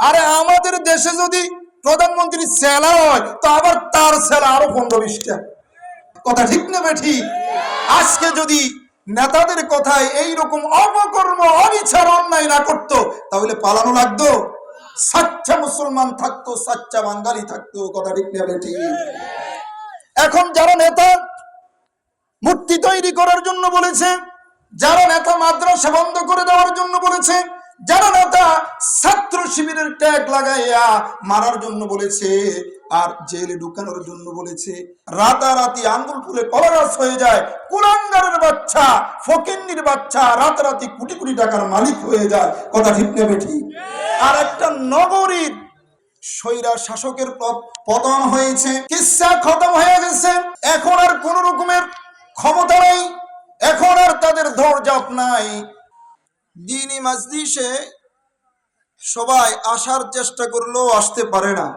আরে আমাদের দেশে যদি প্রধানমন্ত্রী ছেলে হয় তো আবার তার ছেলে আরো 15-20টা। কথা ঠিক না বেঠি? আজকে যদি নেতাদের কথায় এইরকম অপকর্ম অবিচার অন্যায় না করতো তাহলে পালানো লাগতো? সাচ্চা মুসলমান থাকতো, সাচ্চা বাঙালি থাকতো। কথা ঠিক না বেঠি? এখন যারা নেতা মূর্তি তৈরি করার জন্য বলেছে, যারা নেতা মাদ্রাসা বন্ধ করে দেওয়ার জন্য বলেছে, যারা নেতা ছাত্র শিবিরের ট্যাগ লাগাইয়া মারার জন্য বলেছে আর জেলে ঢুকানোর জন্য বলেছে, রাতারাতি আঙ্গুল ফুলে কলা গাছ হয়ে যায়, কুলাঙ্গারের বাচ্চা, ফকিন্নির বাচ্চা রাতারাতি কোটি কোটি টাকার মালিক হয়ে যায়। কথা ঠিক না বেঠি? আর একটা নগরীর স্বৈরা শাসকের পতন হয়েছে, কিচ্ছা খতম হয়ে গেছে। এখন আর কোন রকমের ক্ষমতা নাই, এখন আর তাদের ধৈর্য নাই। দ্বীনি মাজলিসে সবাই আসার চেষ্টা করলেও আসতে পারে না।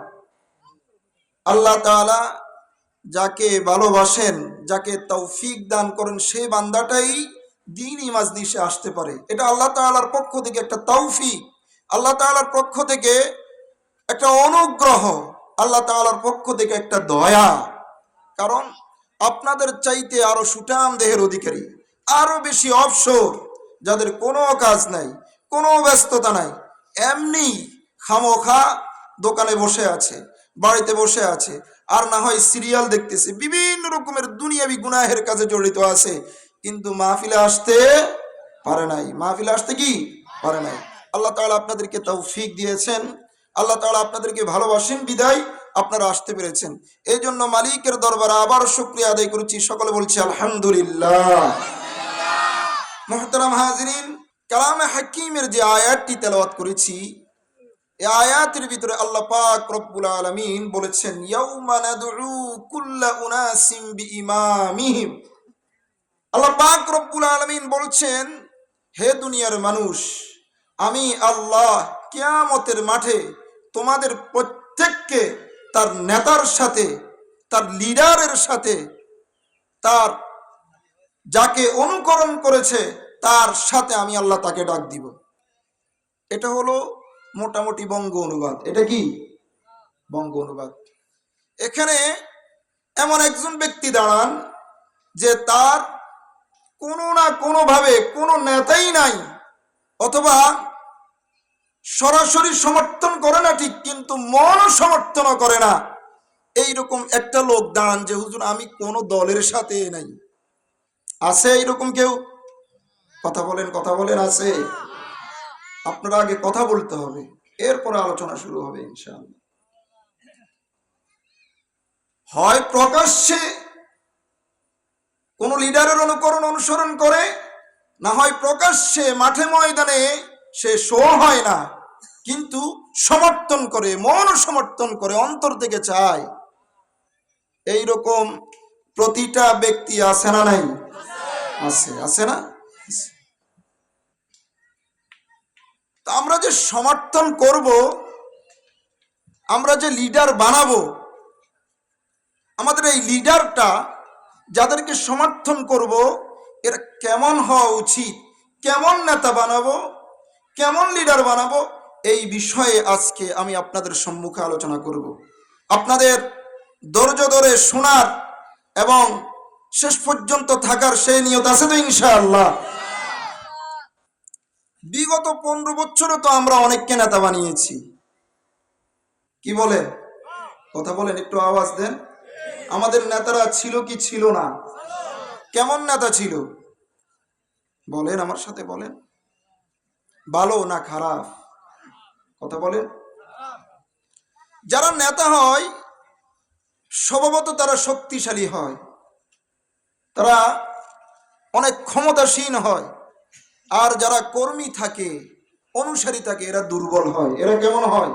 আল্লাহ তাআলা যাকে ভালোবাসেন, যাকে তৌফিক দান করেন, সেই বান্দাটাই দ্বীনি মাজলিসে আসতে পারে। এটা আল্লাহ তাআলার পক্ষ থেকে একটা তৌফিক, আল্লাহ তাআলার পক্ষ থেকে একটা অনুগ্রহ, আল্লাহ তাআলার পক্ষ থেকে একটা দয়া। কারণ আপনাদের চাইতে আরো সুঠাম দেহের অধিকারী, আরো বেশি অবসর, যাদের কোনো কাজ নাই, কোনো ব্যস্ততা নাই, এমনি খামোখা দোকানে বসে আছে, বাড়িতে বসে আছে, আর না হয় সিরিয়াল দেখতেছে, বিভিন্ন রকমের দুনিয়াবি গুনাহের কাজে জড়িত আছে, কিন্তু মাহফিলে আসতে পারে নাই। মাহফিলে আসতে কি পারে নাই। আল্লাহ তাআলা আপনাদেরকে তৌফিক দিয়েছেন, আল্লাহ তাআলা আপনাদেরকে ভালোবাসেন বিদায় আপনারা আসতে পেরেছেন। এই জন্য মালিকের দরবারে আবার শুকরিয়া আদায় করছি। সকলে বলছি আলহামদুলিল্লাহ। মুহতারাম হাজিরিন, কালামে হাকিমের যে আয়াতটি তেলাওয়াত করেছি, এই আয়াতের ভিতরে আল্লাহ পাক রব্বুল আলামিন বলেছেন, ইয়াউমা নাদউ কুল্লা উনাসিম বিইমামিহিম। আল্লাহ পাক রব্বুল আলামিন বলছেন, হে দুনিয়ার মানুষ, আমি আল্লাহ কিয়ামতের মাঠে তোমাদের প্রত্যেককে তার নেতার সাথে, তার লিডারের সাথে, তার যাকে অনুকরণ করেছে তার সাথে আমি আল্লাহ তাকে ডাক দিব। এটা হলো মোটামুটি বঙ্গ অনুবাদ। এটা কি বঙ্গ অনুবাদ? এখানে এমন একজন ব্যক্তি দাঁড়ান যে তার কোনো না কোনো ভাবে কোনো নেতাই নাই, অথবা সরাসরি সমর্থন করে না ঠিক, কিন্তু মন সমর্থন করে না, এইরকম একটা লোক দাঁড়ান যে হুজুর আমি কোনো দলের সাথে নাই। আছে এইরকম কেউ? কথা বলেন, কথা বলেন, আছে? আপনারা আগে কথা বলতে হবে, এরপরে আলোচনা শুরু হবে ইনশাআল্লাহ। হয় প্রকাশ্যে কোন লিডারের অনুসরণ করে, না হয় প্রকাশ্যে মাঠে ময়দানে সে শো হয় না, কিন্তু সমর্থন করে, মন সমর্থন করে, অন্তর থেকে চায়। এইরকম প্রতিটা ব্যক্তি আছে না নাই? আছে, আছে না? তা আমরা যে সমর্থন করব, আমরা যে লিডার বানাবো, আমাদের এই লিডারটা যাদেরকে সমর্থন করব এরা কেমন হওয়া উচিত, কেমন নেতা বানাবো, কেমন লিডার বানাবো, এই বিষয়ে আজকে আমি আপনাদের সম্মুখে আলোচনা করব। আপনাদের ধৈর্য ধরে শোনার এবং শেষ পর্যন্ত থাকার সেই নিয়ত আছে তো ইনশাআল্লাহ? বিগত 15 বছরে তো আমরা অনেককে নেতা বানিয়েছি। কি বলেন? কথা বলেন, একটু আওয়াজ দেন। আমাদের নেতারা ছিল কি ছিল না? কেমন নেতা ছিল বলেন, আমার সাথে বলেন। ভালো না খারাপ? কথা বলেন। যারা নেতা হয় স্বভাবত তারা শক্তিশালী হয়, তারা অনেক ক্ষমতাসীন হয়, আর যারা কর্মী থাকে, অনুসারী থাকে, এরা দুর্বল হয়। এরা কেমন হয়?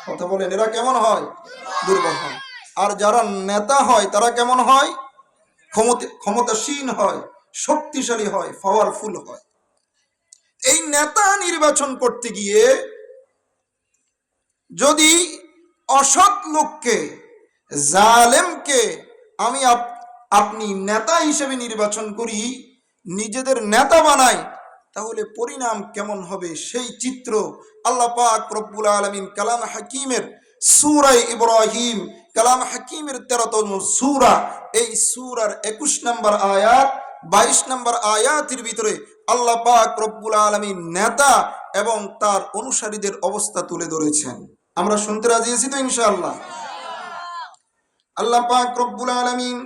কথা বলেন, এরা কেমন হয়? দুর্বল হয়। আর যারা নেতা হয় তারা কেমন হয়? ক্ষমতাসীন হয়, শক্তিশালী হয়, পাওয়ারফুল হয়। এই নেতা নির্বাচন করতে গিয়ে যদি অসৎ লোককে, জালেমকে আমি আপনি নেতা হিসেবে নির্বাচন করি, নিজেদের নেতা বানাই, তাহলে পরিণাম কেমন হবে সেই চিত্র আল্লাহ পাক রব্বুল আলামিন কালাম হাকিমের সূরা ইব্রাহিম কালাম হাকিমের 13তম সূরা এই সূরার 21 নম্বর আয়াত 22 নম্বর আয়াতের ভিতরে আল্লাহ পাক রব্বুল আলামিন নেতা এবং তার অনুসারীদের অবস্থা তুলে ধরেছেন। আমরা শুনতে রাজি আছি তো ইনশাআল্লাহ? আল্লাহ পাক রব্বুল আলামিন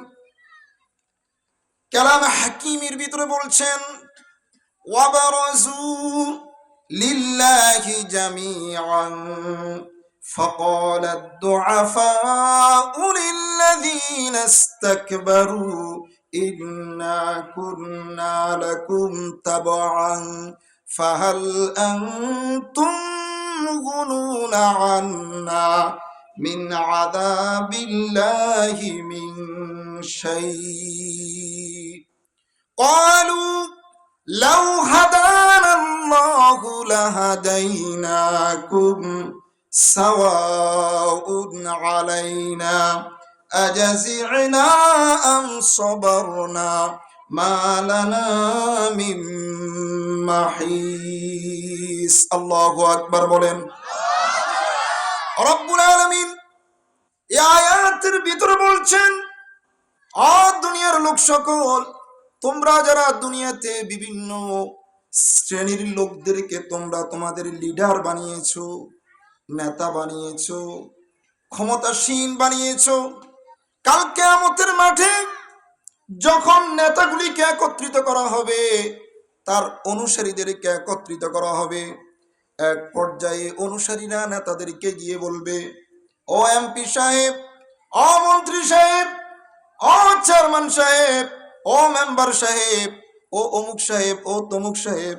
কালাম হাকিমের ভিতরে বলছেন ওয়াবারাজু লিল্লাহি জামিআন فقال الضعفاء للذين استكبروا إنا كنا لكم تبعا فهل أنتم مغنون عنا من عذاب الله من شيء قالوا لو هدانا الله لهديناكم سواء علينا أجزعنا أم صبرنا ما لنا من محيص الله أكبر বলেন রব্বুল আলামিন এই আয়াতের ভিতরে বলছেন দুনিয়ার লোক সকল, তোমরা যারা দুনিয়াতে বিভিন্ন শ্রেণীর লোকদেরকে তোমরা তোমাদের লিডার বানিয়েছো, নেতা বানিয়েছো, ক্ষমতাসীন বানিয়েছো, কাল কিয়ামতের মাঠে যখন নেতাগুলিকে একত্রিত করা হবে, তার অনুসারীদেরকে একত্রিত করা হবে, এক পর্যায়ে অনুসারীরা নেতাদেরকে গিয়ে বলবে, ও এমপি সাহেব, ও মন্ত্রী সাহেব, ও চেয়ারম্যান সাহেব, ও মেম্বার সাহেব, ও অমুক সাহেব, ও তমুক সাহেব,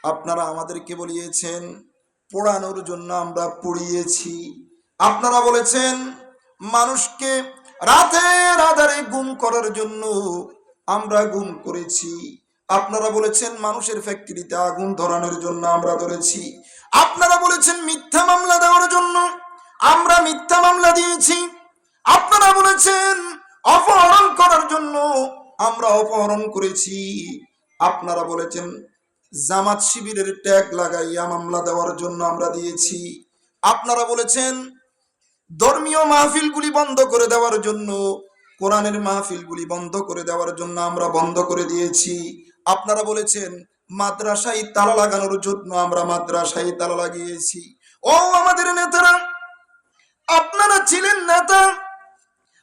আপনারা আমাদেরকে বলিয়েছেন পোড়ানোর জন্য আমরা পড়িয়েছি, আপনারা বলেছেন মানুষকে রাতের আধারে গুম করার জন্য আমরা গুম করেছি, আপনারা বলেছেন মানুষের ফ্যাক্টরিতে আগুন ধরানোর জন্য আমরা ধরেছি, আপনারা বলেছেন মিথ্যা মামলা দেওয়ার জন্য আমরা মিথ্যা মামলা দিয়েছি, আপনারা বলেছেন অপহরণ করার জন্য আমরা অপহরণ করেছি, আপনারা বলেছেন জামাত শিবিরের ট্যাগ লাগাইয়া মামলা দেওয়ার জন্য আমরা দিয়েছি, আপনারা বলেছেন ধর্মীয় মাহফিলগুলি বন্ধ করে দেওয়ার জন্য, কোরআনের মাহফিলগুলি বন্ধ করে দেওয়ার জন্য আমরা বন্ধ করে দিয়েছি, আপনারা বলেছেন মাদ্রাসায় তালা লাগানোর জন্য আমরা মাদ্রাসায় তালা লাগিয়েছি। ও আমাদের নেতারা, আপনারা ছিলেন নেতা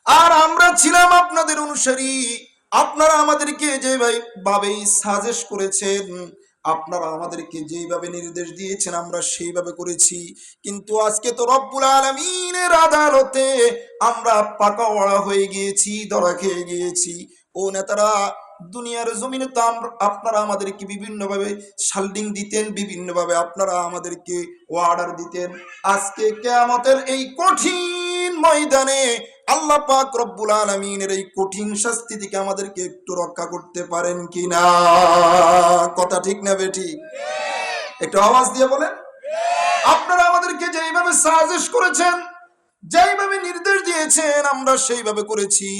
আর আমরা ছিলাম আপনাদের অনুসারী, আপনারা আমাদেরকে যেভাবে সাজেস্ট করেছেন, আপনারা আমাদেরকে যেভাবে নির্দেশ দিয়েছেন আমরা সেইভাবে করেছি, কিন্তু আজকে তো রব্বুল আলামিনের আদালতে আমরা পাকাওয়াড়া হয়ে গিয়েছি, ধরা খেয়ে গিয়েছি। ও নেতারা, দুনিয়ার জমিনে তো আপনারা আমাদেরকে বিভিন্নভাবে শাল্ডিং দিতেন, বিভিন্নভাবে আপনারা আমাদেরকে অর্ডার দিতেন, আজকে কিয়ামতের এই কঠিন ময়দানে আল্লাহ পাক রব্বুল আলামিনের এই কঠিন শাস্তি থেকে আমাদেরকে একটু রক্ষা করতে পারেন কিনা? কথা ঠিক না বেঠিক? একটু আওয়াজ দিয়ে বলেন। আপনারা আমাদেরকে যেইভাবে সাজেস্ট করেছেন, যেইভাবে নির্দেশ দিয়েছেন আমরা সেইভাবে করেছি,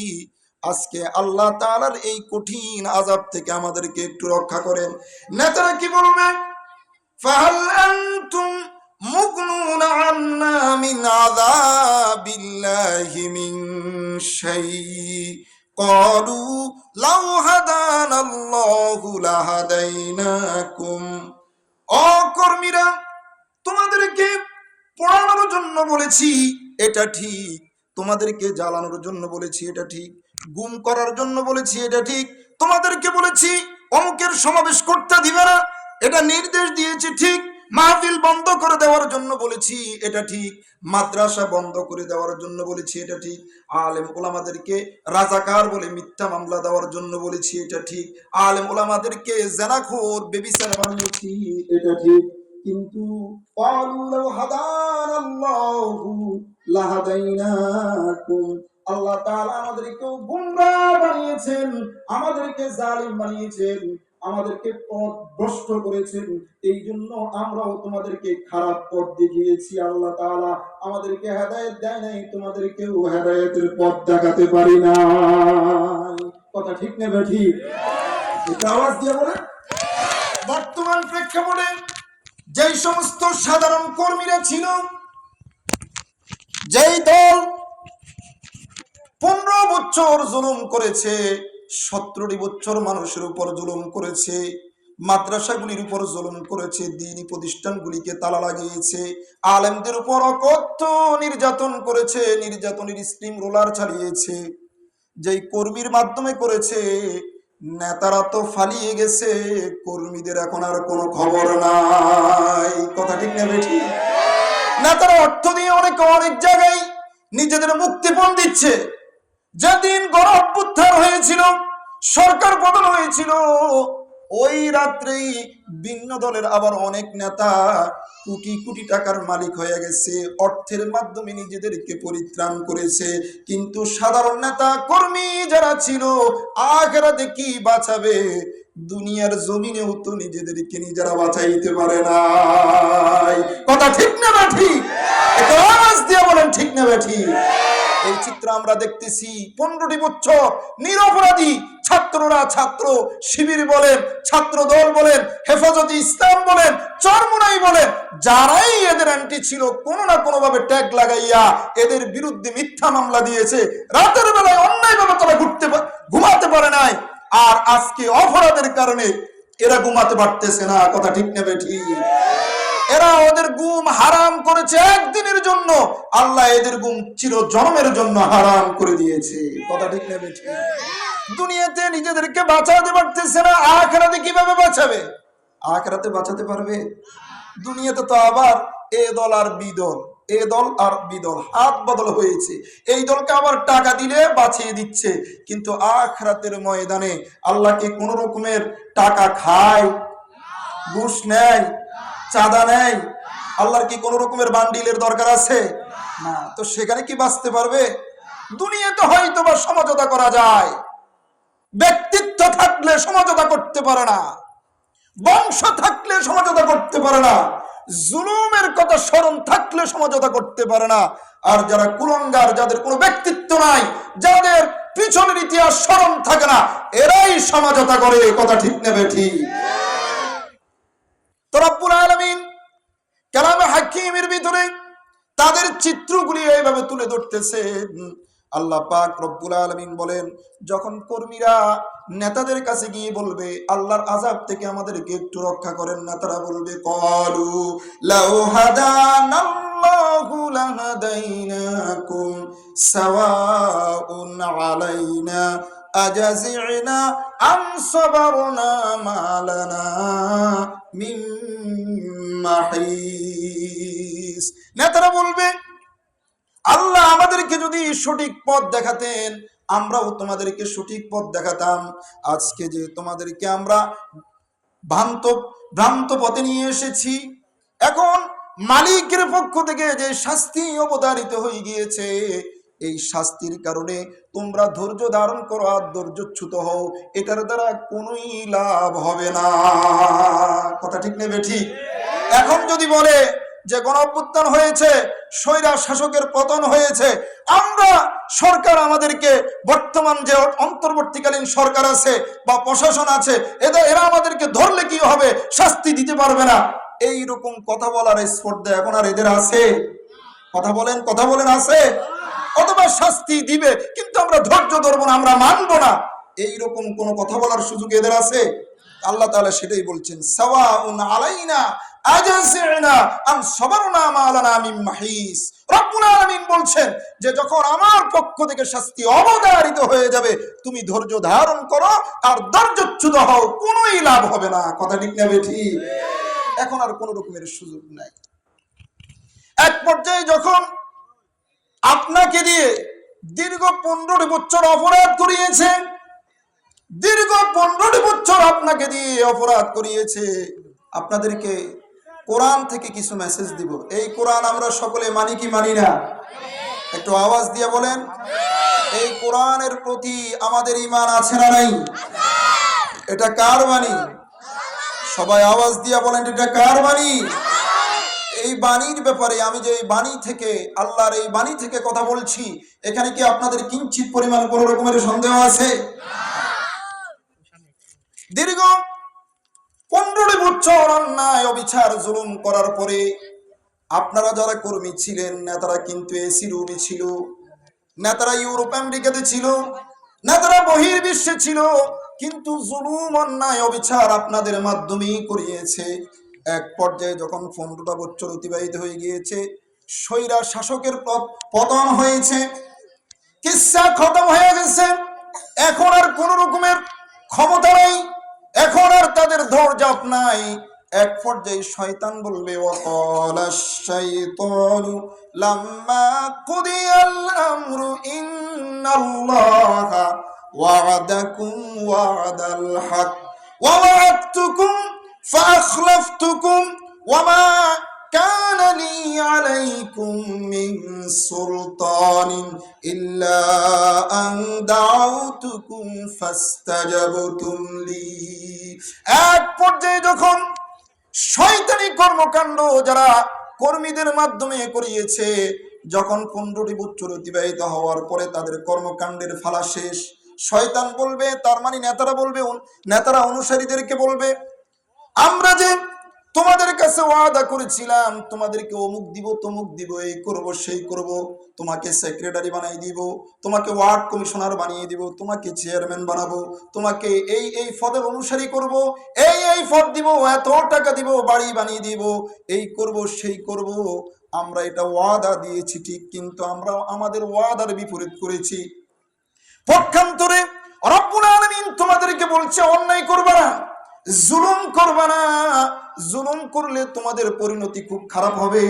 আজকে আল্লাহ তাআলার এই কঠিন আযাব থেকে আমাদেরকে একটু রক্ষা করেন। নেতারা কি বলবে? ফাহাল আনতুম মুগনুন আন্না মিন আযাবিল্লাহি মিন শাই ক্বালু লাউ হাদানাল্লাহু লাহাদাইনাকুম। ও কর্মীরা, তোমাদেরকে পড়ানোর জন্য বলেছি এটা ঠিক, তোমাদেরকে জ্বালানোর জন্য বলেছি এটা ঠিক, গুম করার জন্য বলেছি এটা ঠিক, তোমাদেরকে বলেছি অমুকের সমাবেশ করতে দিবে না এটা নির্দেশ দিয়েছি ঠিক, মাহফিল বন্ধ করে দেওয়ার জন্য বলেছি এটা ঠিক, মাদ্রাসা বন্ধ করে দেওয়ার জন্য বলেছি এটা ঠিক, আলেম ওলামাদেরকে রাজাকার বলে মিথ্যা মামলা দেওয়ার জন্য বলেছি এটা ঠিক, আলেম ওলামাদেরকে জেনাখোর বেবিচার বানিয়েছি এটা ঠিক, কিন্তু আল্লাহ তাআলা আমাদেরকে গুমরাহ বানিয়েছেন, আমাদেরকে জালিম বানিয়েছেন, আমাদেরকে পথ ভ্রষ্ট করেছেন, এই জন্য আমরাও তোমাদেরকে খারাপ পথ দেখিয়েছি। আল্লাহ তাআলা আমাদেরকে হেদায়েত দেয় নাই, তোমাদেরকেও হেদায়েতের পথ দেখাতে পারি না। কথা ঠিক না ঠিক? এটা আওয়াজ দিয়ে বলে। বর্তমানে বর্তমান প্রেক্ষাপটে যেই সমস্ত সাধারণ কর্মীরা ছিল, যেই দল 15 বছর জুলুম করেছে, 17টি বছর মানুষের উপর জুলুম করেছে, মাদ্রাসাগুলির উপর জুলুম করেছে, দ্বীনি প্রতিষ্ঠানগুলিকে তালা লাগিয়েছে, আলেমদের উপর অকথ্য নির্যাতন করেছে, নির্যাতনের স্টিম রোলার চালিয়েছে, যেই কর্মীর মাধ্যমে করেছে, নেতারা তো পালিয়ে গেছে, কর্মীদের এখন আর কোনো খবর নাই। কথা ঠিক না বেঠিক? নেতারা অর্থ দিয়ে অনেক জায়গায় নিজেদের মুক্তিপণ দিচ্ছে। যেদিন গণ অভ্যুত্থান হয়েছিল, সরকার পতন হয়েছিল, ওই রাত্রেই ভিন্ন দলের আবার অনেক নেতা কোটি কোটি টাকার মালিক হয়ে গেছে, অর্থের মাধ্যমে নিজেদেরকে পরিত্রাণ করেছে। কিন্তু সাধারণ নেতা কর্মী যারা ছিল, আখিরাতে কি বাঁচাবে? দুনিয়ার জমিনেও তো নিজেদেরকে নিজেরা বাঁচাইতে পারে না। কথা ঠিক না ঠিক? একটু আওয়াজ দিয়ে বলেন ঠিক না ঠিক? এই চিত্র আমরা দেখতেছি। 15টি বছর নিরপরাধী ছাত্ররা, ছাত্র শিবির বলেন, ছাত্র দল বলেন, হেফাজতে ইসলাম বলেন, চরমোনাই বলেন, যারাই এদের অ্যান্টি ছিল, কোনো না কোনো ভাবে ট্যাগ লাগাইয়া এদের বিরুদ্ধে মিথ্যা মামলা দিয়েছে। রাতের বেলায় অন্যায়ভাবে তারা ঘুমাতে পারে নাই, আর আজকে অপরাধের কারণে এরা ঘুমাতে পারতেছে না। কথা ঠিক না বেঠিক? এরা ওদের ঘুম হারাম করেছে একদিনের জন্য, আল্লাহ এদের ঘুম চির জন্মের জন্য হারাম করে দিয়েছে। কথা ঠিক না বেঠিক? দুনিয়াতে নিজেদেরকে বাঁচাতে পারতেছে না, আখিরাতে কিভাবে বাঁচাবে? আখিরাতে বাঁচাতে পারবে? দুনিয়াতে তো আবার এ দল আর বি দল, এ দল আর বি দল হাত বদল হয়েছে। এই দলকে আবার টাকা দিলে বাঁচিয়ে দিচ্ছে, কিন্তু আখিরাতের ময়দানে আল্লাহ কি কোন রকমের টাকা খায়, ঘুষ নেয়, চাঁদা নেয়? আল্লাহর কি কোন রকমের বান্ডিলের দরকার আছে? না। তো সেখানে কি বাঁচতে পারবে? দুনিয়াতে হয়তো বা সমঝোতা করা যায়, ব্যক্তিত্ব থাকলে সমঝোতা করতে পারে না, বংশ থাকলে সমঝোতা করতে পারে না, জুলুমের কথা স্মরণ থাকলে সমঝোতা করতে পারে না। আর যারা কুলঙ্গার, যাদের কোনো ব্যক্তিত্ব নাই, যাদের পিছনের ইতিহাস স্মরণ থাকে না, এরাই সমঝোতা করে। কথা ঠিক না বেঠিক? তো রব্বুল আলামিন কালামে হাকিমের ভিতরে তাদের চিত্রগুলি এইভাবে তুলে ধরতেছেন। আল্লাহ পাক রব্বুল আলামিন বলেন, যখন কর্মীরা নেতাদের কাছে গিয়ে বলবে আল্লাহর আযাব থেকে আমাদেরকে একটু রক্ষা করেন, নেতারা বলবে ক্বালু লাউ হাদানাল্লাহু লাহাদাইনাকুম সাওয়াউন আলাইনা আজাজি'না আম সাবারনা মা লানা মিন মাহিস। নেতারা বলবে, আল্লাহ আমাদেরকে যদি সঠিক পথ দেখাতেন, আমরাও তোমাদেরকে সঠিক পথ দেখাতাম। আজকে যে তোমাদেরকে আমরা ভ্রান্ত পথে নিয়ে এসেছি, এখন মালিকের পক্ষ থেকে যে শাস্তি অবধারিত হয়ে গিয়েছে, এই শাস্তির কারণে তোমরা ধৈর্য ধারণ করো আর ধৈর্যচ্যুত হও, এটার দ্বারা কোনোই লাভ হবে না। কথা ঠিক নেবে ঠিক? এখন যদি বলে যে গণঅভ্যুত্থান হয়েছে, স্বৈরা শাসকের পতন হয়েছে, আমরা সরকার আমাদেরকে বর্তমান যে অন্তর্বর্তীকালীন সরকার আছে বা প্রশাসন আছে, এরা আমাদেরকে ধরলে কি হবে, শাস্তি দিতে পারবে না, এই রকম কথা বলার স্পর্ধা এখন আর এদের আছে? কথা বলেন আছে? অথবা শাস্তি দিবে, কিন্তু আমরা ধৈর্য ধরবো না, আমরা মানবো না, এইরকম কোন কথা বলার সুযোগ এদের আছে? আল্লাহ তাআলা সেটাই বলছেন, সাওয়াউন আলাইনা আজাসি'না আম সাবারনা মা লানা মিন মাহিস। রব্বুল আলামিন বলছেন যে যখন আমার পক্ষ থেকে শাস্তি অবধারিত হয়ে যাবে, তুমি ধৈর্য ধারণ করো আর ধৈর্যচ্যুত হও, কোনোই লাভ হবে না। কথা ঠিক না বেঠিক? এখন আর কোন রকমের সুযোগ নাই। এক পর্যায়ে যখন আপনাকে দিয়ে দীর্ঘ 15 বছর অপরাধ করিয়েছে, দীর্ঘ 15 বছর আপনাকে দিয়ে অপরাধ করিয়েছে, আপনাদেরকে কোরআন থেকে কিছু মেসেজ দিব। এই কোরআন আমরা সকলে মানি কি মানি না? একটু আওয়াজ দিয়ে বলেন, এই কোরআনের প্রতি আমাদের ঈমান আছে না নাই? এটা কার বাণী? সবাই আওয়াজ দিয়ে বলেন, এটা কার বাণী? এই বাণীর ব্যাপারে আমি যে এই বাণী থেকে, আল্লাহর এই বাণী থেকে কথা বলছি, এখানে কি আপনাদের কিঞ্চিত পরিমাণ কোন রকমের সন্দেহ আছে? দীর্ঘ 15 বছর অন্যায় অবিচার জুলুম করার পরে আপনারা যারা কর্মী ছিলেন, নেতারা কিন্তু এসি রুমে ছিল, নেতারা ইউরোপ আমেরিকাতে ছিল, নেতারা বহির্বিশ্বে ছিল, কিন্তু জুলুম অন্যায় অবিচার আপনাদের মাধ্যমেই করিয়েছে। এক পর্যায়ে যখন 15টা বছর অতিবাহিত হয়ে গিয়েছে, স্বৈরা শাসকের পতন হয়েছে, কিসসা খতম হয়ে গেছে, এখন আর কোন রকমের ক্ষমতা নাই, এখন আর তাদের ধৈর্য নাই। এক পর্যায়ে শয়তান বলবে, ওয়াকালাশ শাইতানু লাম্মা কুদিয়াল আমরু ইন্নাল্লাহা ওয়া'দাকুম ওয়া'দাল হক ওয়া ওয়া'adtukum ফাআখলাফতুকুম ওয়া মা كان لي عليكم من سلطان إلا أن دعوتكم فاستجبتم لي। এক পর্যায়ে যখন শয়তানি কর্মকাণ্ড যারা কর্মীদের মাধ্যমে করিয়েছে, যখন 15টি বছর অতিবাহিত হওয়ার পরে তাদের কর্মকাণ্ডের ফালা শেষ, শয়তান বলবে, তার মানে নেতারা বলবে, নেতারা অনুসারীদেরকে বলবে, আমরা যে তোমাদের কাছে ওয়াদা করেছিলাম তোমাদেরকে অমুক দিব তমুক দিব, এই করব সেই করব, তোমাকে সেক্রেটারি বানাই দিব, তোমাকে ওয়ার্ড কমিশনার বানিয়ে দিব, তোমাকে চেয়ারম্যান বানাবো, তোমাকে এই এই পদের অনুসারী করব, এই এই পদ দিব, এত টাকা দিব, বাড়ি বানিয়ে দিব, এই করব সেই করব, আমরা এটা ওয়াদা দিয়েছি ঠিক, কিন্তু আমরা আমাদের ওয়াদার বিপরীত করেছি। পক্ষান্তরে রব্বুল আলামিন তোমাদেরকে বলছে অন্যায় করবে না, জুলুম করবে না, জুলুম করলে তোমাদের পরিণতি খুব খারাপ হবে,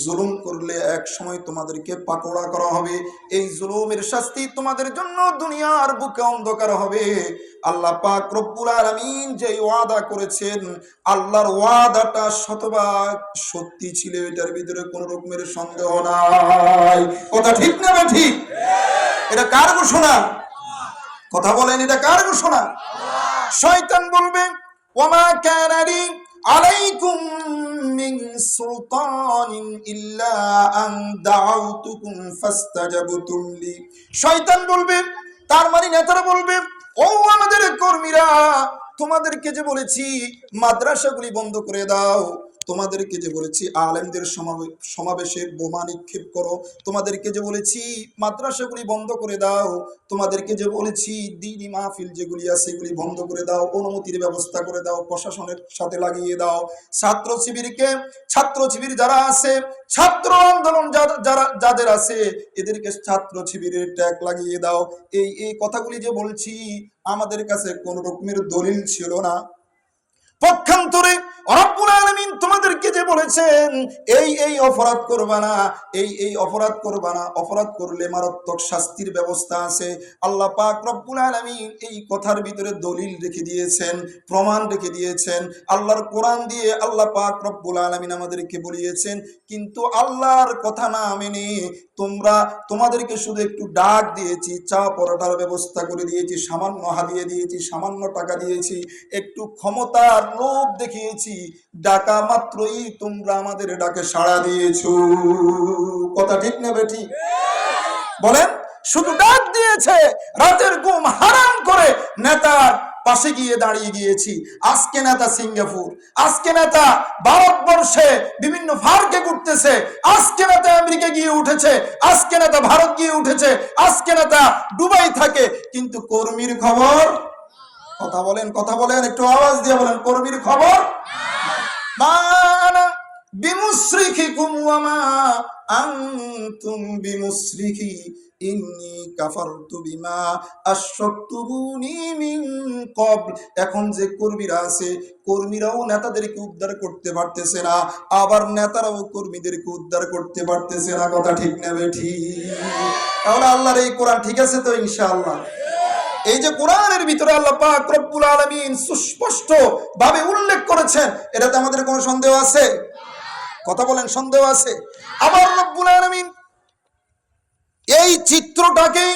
জুলুম করলে এক সময় তোমাদেরকে পাকড়া করা হবে, এই জুলুমের শাস্তি তোমাদের জন্য দুনিয়ার বুকে অন্ধকার হবে। আল্লাহ পাক রব্বুল আলামিন যে ওয়াদা করেছেন, আল্লাহর ওয়াদাটা শতভাগ সত্যি ছিল, এটার ভিতরে কোনো রকমের সন্দেহ নাই। কথা ঠিক না ঠিক? এটা কার ঘোষণা? কথা বলেন, এটা কার ঘোষণা? শয়তান বলবে, ওয়ামা কানা লি আলাইকুম মিন সুলতানিন ইল্লা আন দাআউতুকুম ফাস্তাজাবতুম লি। শয়তান বলবে, তার মানে নেতারা বলবে, ও আমাদের কর্মীরা, তোমাদেরকে যে বলেছি মাদ্রাসাগুলি বন্ধ করে দাও, তোমাদেরকে যে বলেছি আলেমদের সমাবেশে বোমা নিক্ষেপ করো, তোমাদেরকে যে বলেছি মাদ্রাসাগুলি বন্ধ করে দাও, তোমাদেরকে যে বলেছি দ্বীনি মাহফিল যেগুলি আছে সেগুলি বন্ধ করে দাও, অনুমতির ব্যবস্থা করে দাও, প্রশাসনের সাথে লাগিয়ে দাও, ছাত্র শিবির যারা আছে, ছাত্র আন্দোলন যাদের আছে এদেরকে ছাত্র শিবিরের ট্যাগ লাগিয়ে দাও, এই কথাগুলি যে বলছি আমাদের কাছে কোন রকমের দলিল ছিল না। পক্ষান্তরে রব্বুল আলামিন তোমাদেরকে যে বলেছেন এই অপরাধ করবা না, এই অপরাধ করবা না, অপরাধ করলে মারাত্মক শাস্তির ব্যবস্থা আছে। আল্লাহ পাক রব্বুল আলামিন এই কথার ভিতরে দলিল রেখে দিয়েছেন, প্রমাণ রেখে দিয়েছেন, আল্লাহর কোরআন দিয়ে আল্লাহ পাক রব্বুল আলামিন আমাদেরকে বলিয়েছেন। কিন্তু আল্লাহর কথা না মেনে তোমাদেরকে শুধু একটু ডাক দিয়েছি, চা পরোটার ব্যবস্থা করে দিয়েছি, সামান্য হাদিয়া দিয়েছি, সামান্য টাকা দিয়েছি, একটু ক্ষমতার লোভ দেখিয়েছি, ডাকা মাত্রই তোমরা আমাদের ডাকে সাড়া দিয়েছো। কথা ঠিক না বেঠিক? বলেন, শুধু ডাক দিয়েছে, রাতের ঘুম হারাম করে নেতার পাশে গিয়ে দাঁড়িয়ে গিয়েছি। আজকে নেতা সিঙ্গাপুর, আজকে নেতা ভারতবর্ষে বিভিন্ন ফার্কে ঘুরতেছে, আজকে নেতা আমেরিকা গিয়ে উঠেছে, আজকে নেতা ভারত গিয়ে উঠেছে, আজকে নেতা দুবাই থাকে, কিন্তু কর্মীর খবর? কথা বলেন, একটু আওয়াজ দিয়ে বলেন, কর্মীর খবর? মানা বিমুসরিকিকুম ওয়া মা আনতুম বিমুসরিকি ইন্নী কাফারতু বিমা আশরাকতুমুনি মিন ক্বাবল। এখন যে কর্মীরা আছে, কর্মীরাও নেতাদেরকে উদ্ধার করতে পারতেছে না, আবার নেতারাও কর্মীদেরকে উদ্ধার করতে পারতেছে না। কথা ঠিক না বেঠিক? তাহলে আল্লাহর এই কোরআন ঠিক আছে তো ইনশাআল্লাহ? এই যে কোরআনের ভিতরে আল্লাহ পাক রব্বুল আলামিন সুস্পষ্ট ভাবে উল্লেখ করেছেন, এটাতে আমাদের কোনো সন্দেহ আছে? কথা বলেন, সন্দেহ আছে? আবার রব্বুল আলামিন এই চিত্রটাকে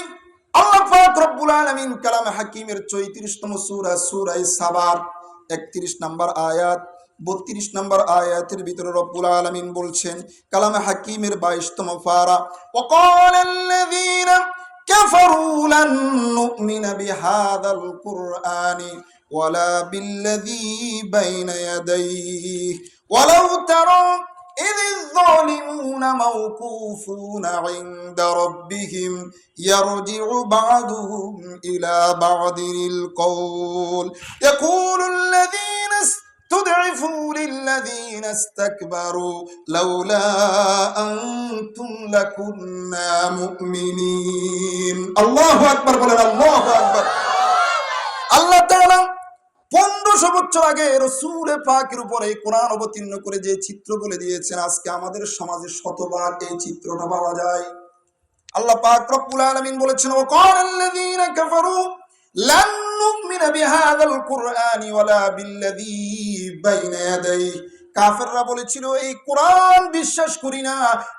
আল্লাহ পাক রব্বুল আলামিন কালামে হাকিমের 34তম সূরা সাবার 31 নম্বর আয়াত 32 নম্বর আয়াতের ভিতরে রব্বুল আলামিন বলছেন, কালামে হাকিমের 22তম পারা, ওয়াকালাল্লাযীনা কাফারু লান নু'মিনা বিহাযাল কুরআনি ولا بالذي بين يديه ولو ترى إذ الظالمون موقوفون عند ربهم يرجع بعضهم إلى بعض القول يقول الذين استضعفوا للذين استكبروا لولا أنتم لكنا مؤمنين الله أكبر বলেন الله أكبر আল্লাহ তাআলা 1500 বছর আগে রাসূল পাকের উপরে কোরআন অবতীর্ণ করে যে চিত্র বলে দিয়েছেন আজকে আমাদের সমাজে শতবার এই চিত্রটা পাওয়া যায় আল্লাহ পাক রব্বুল আলামিন বলেছেন ওয়াকালাল্লাযীনা কাফারু লান নুমিনা বিহাযাল কুরআনি ওয়ালা বিল্লাযী বাইনা ইয়াদাইহি কাফেররা বলেছিল এই কোরআন বিশ্বাস করি না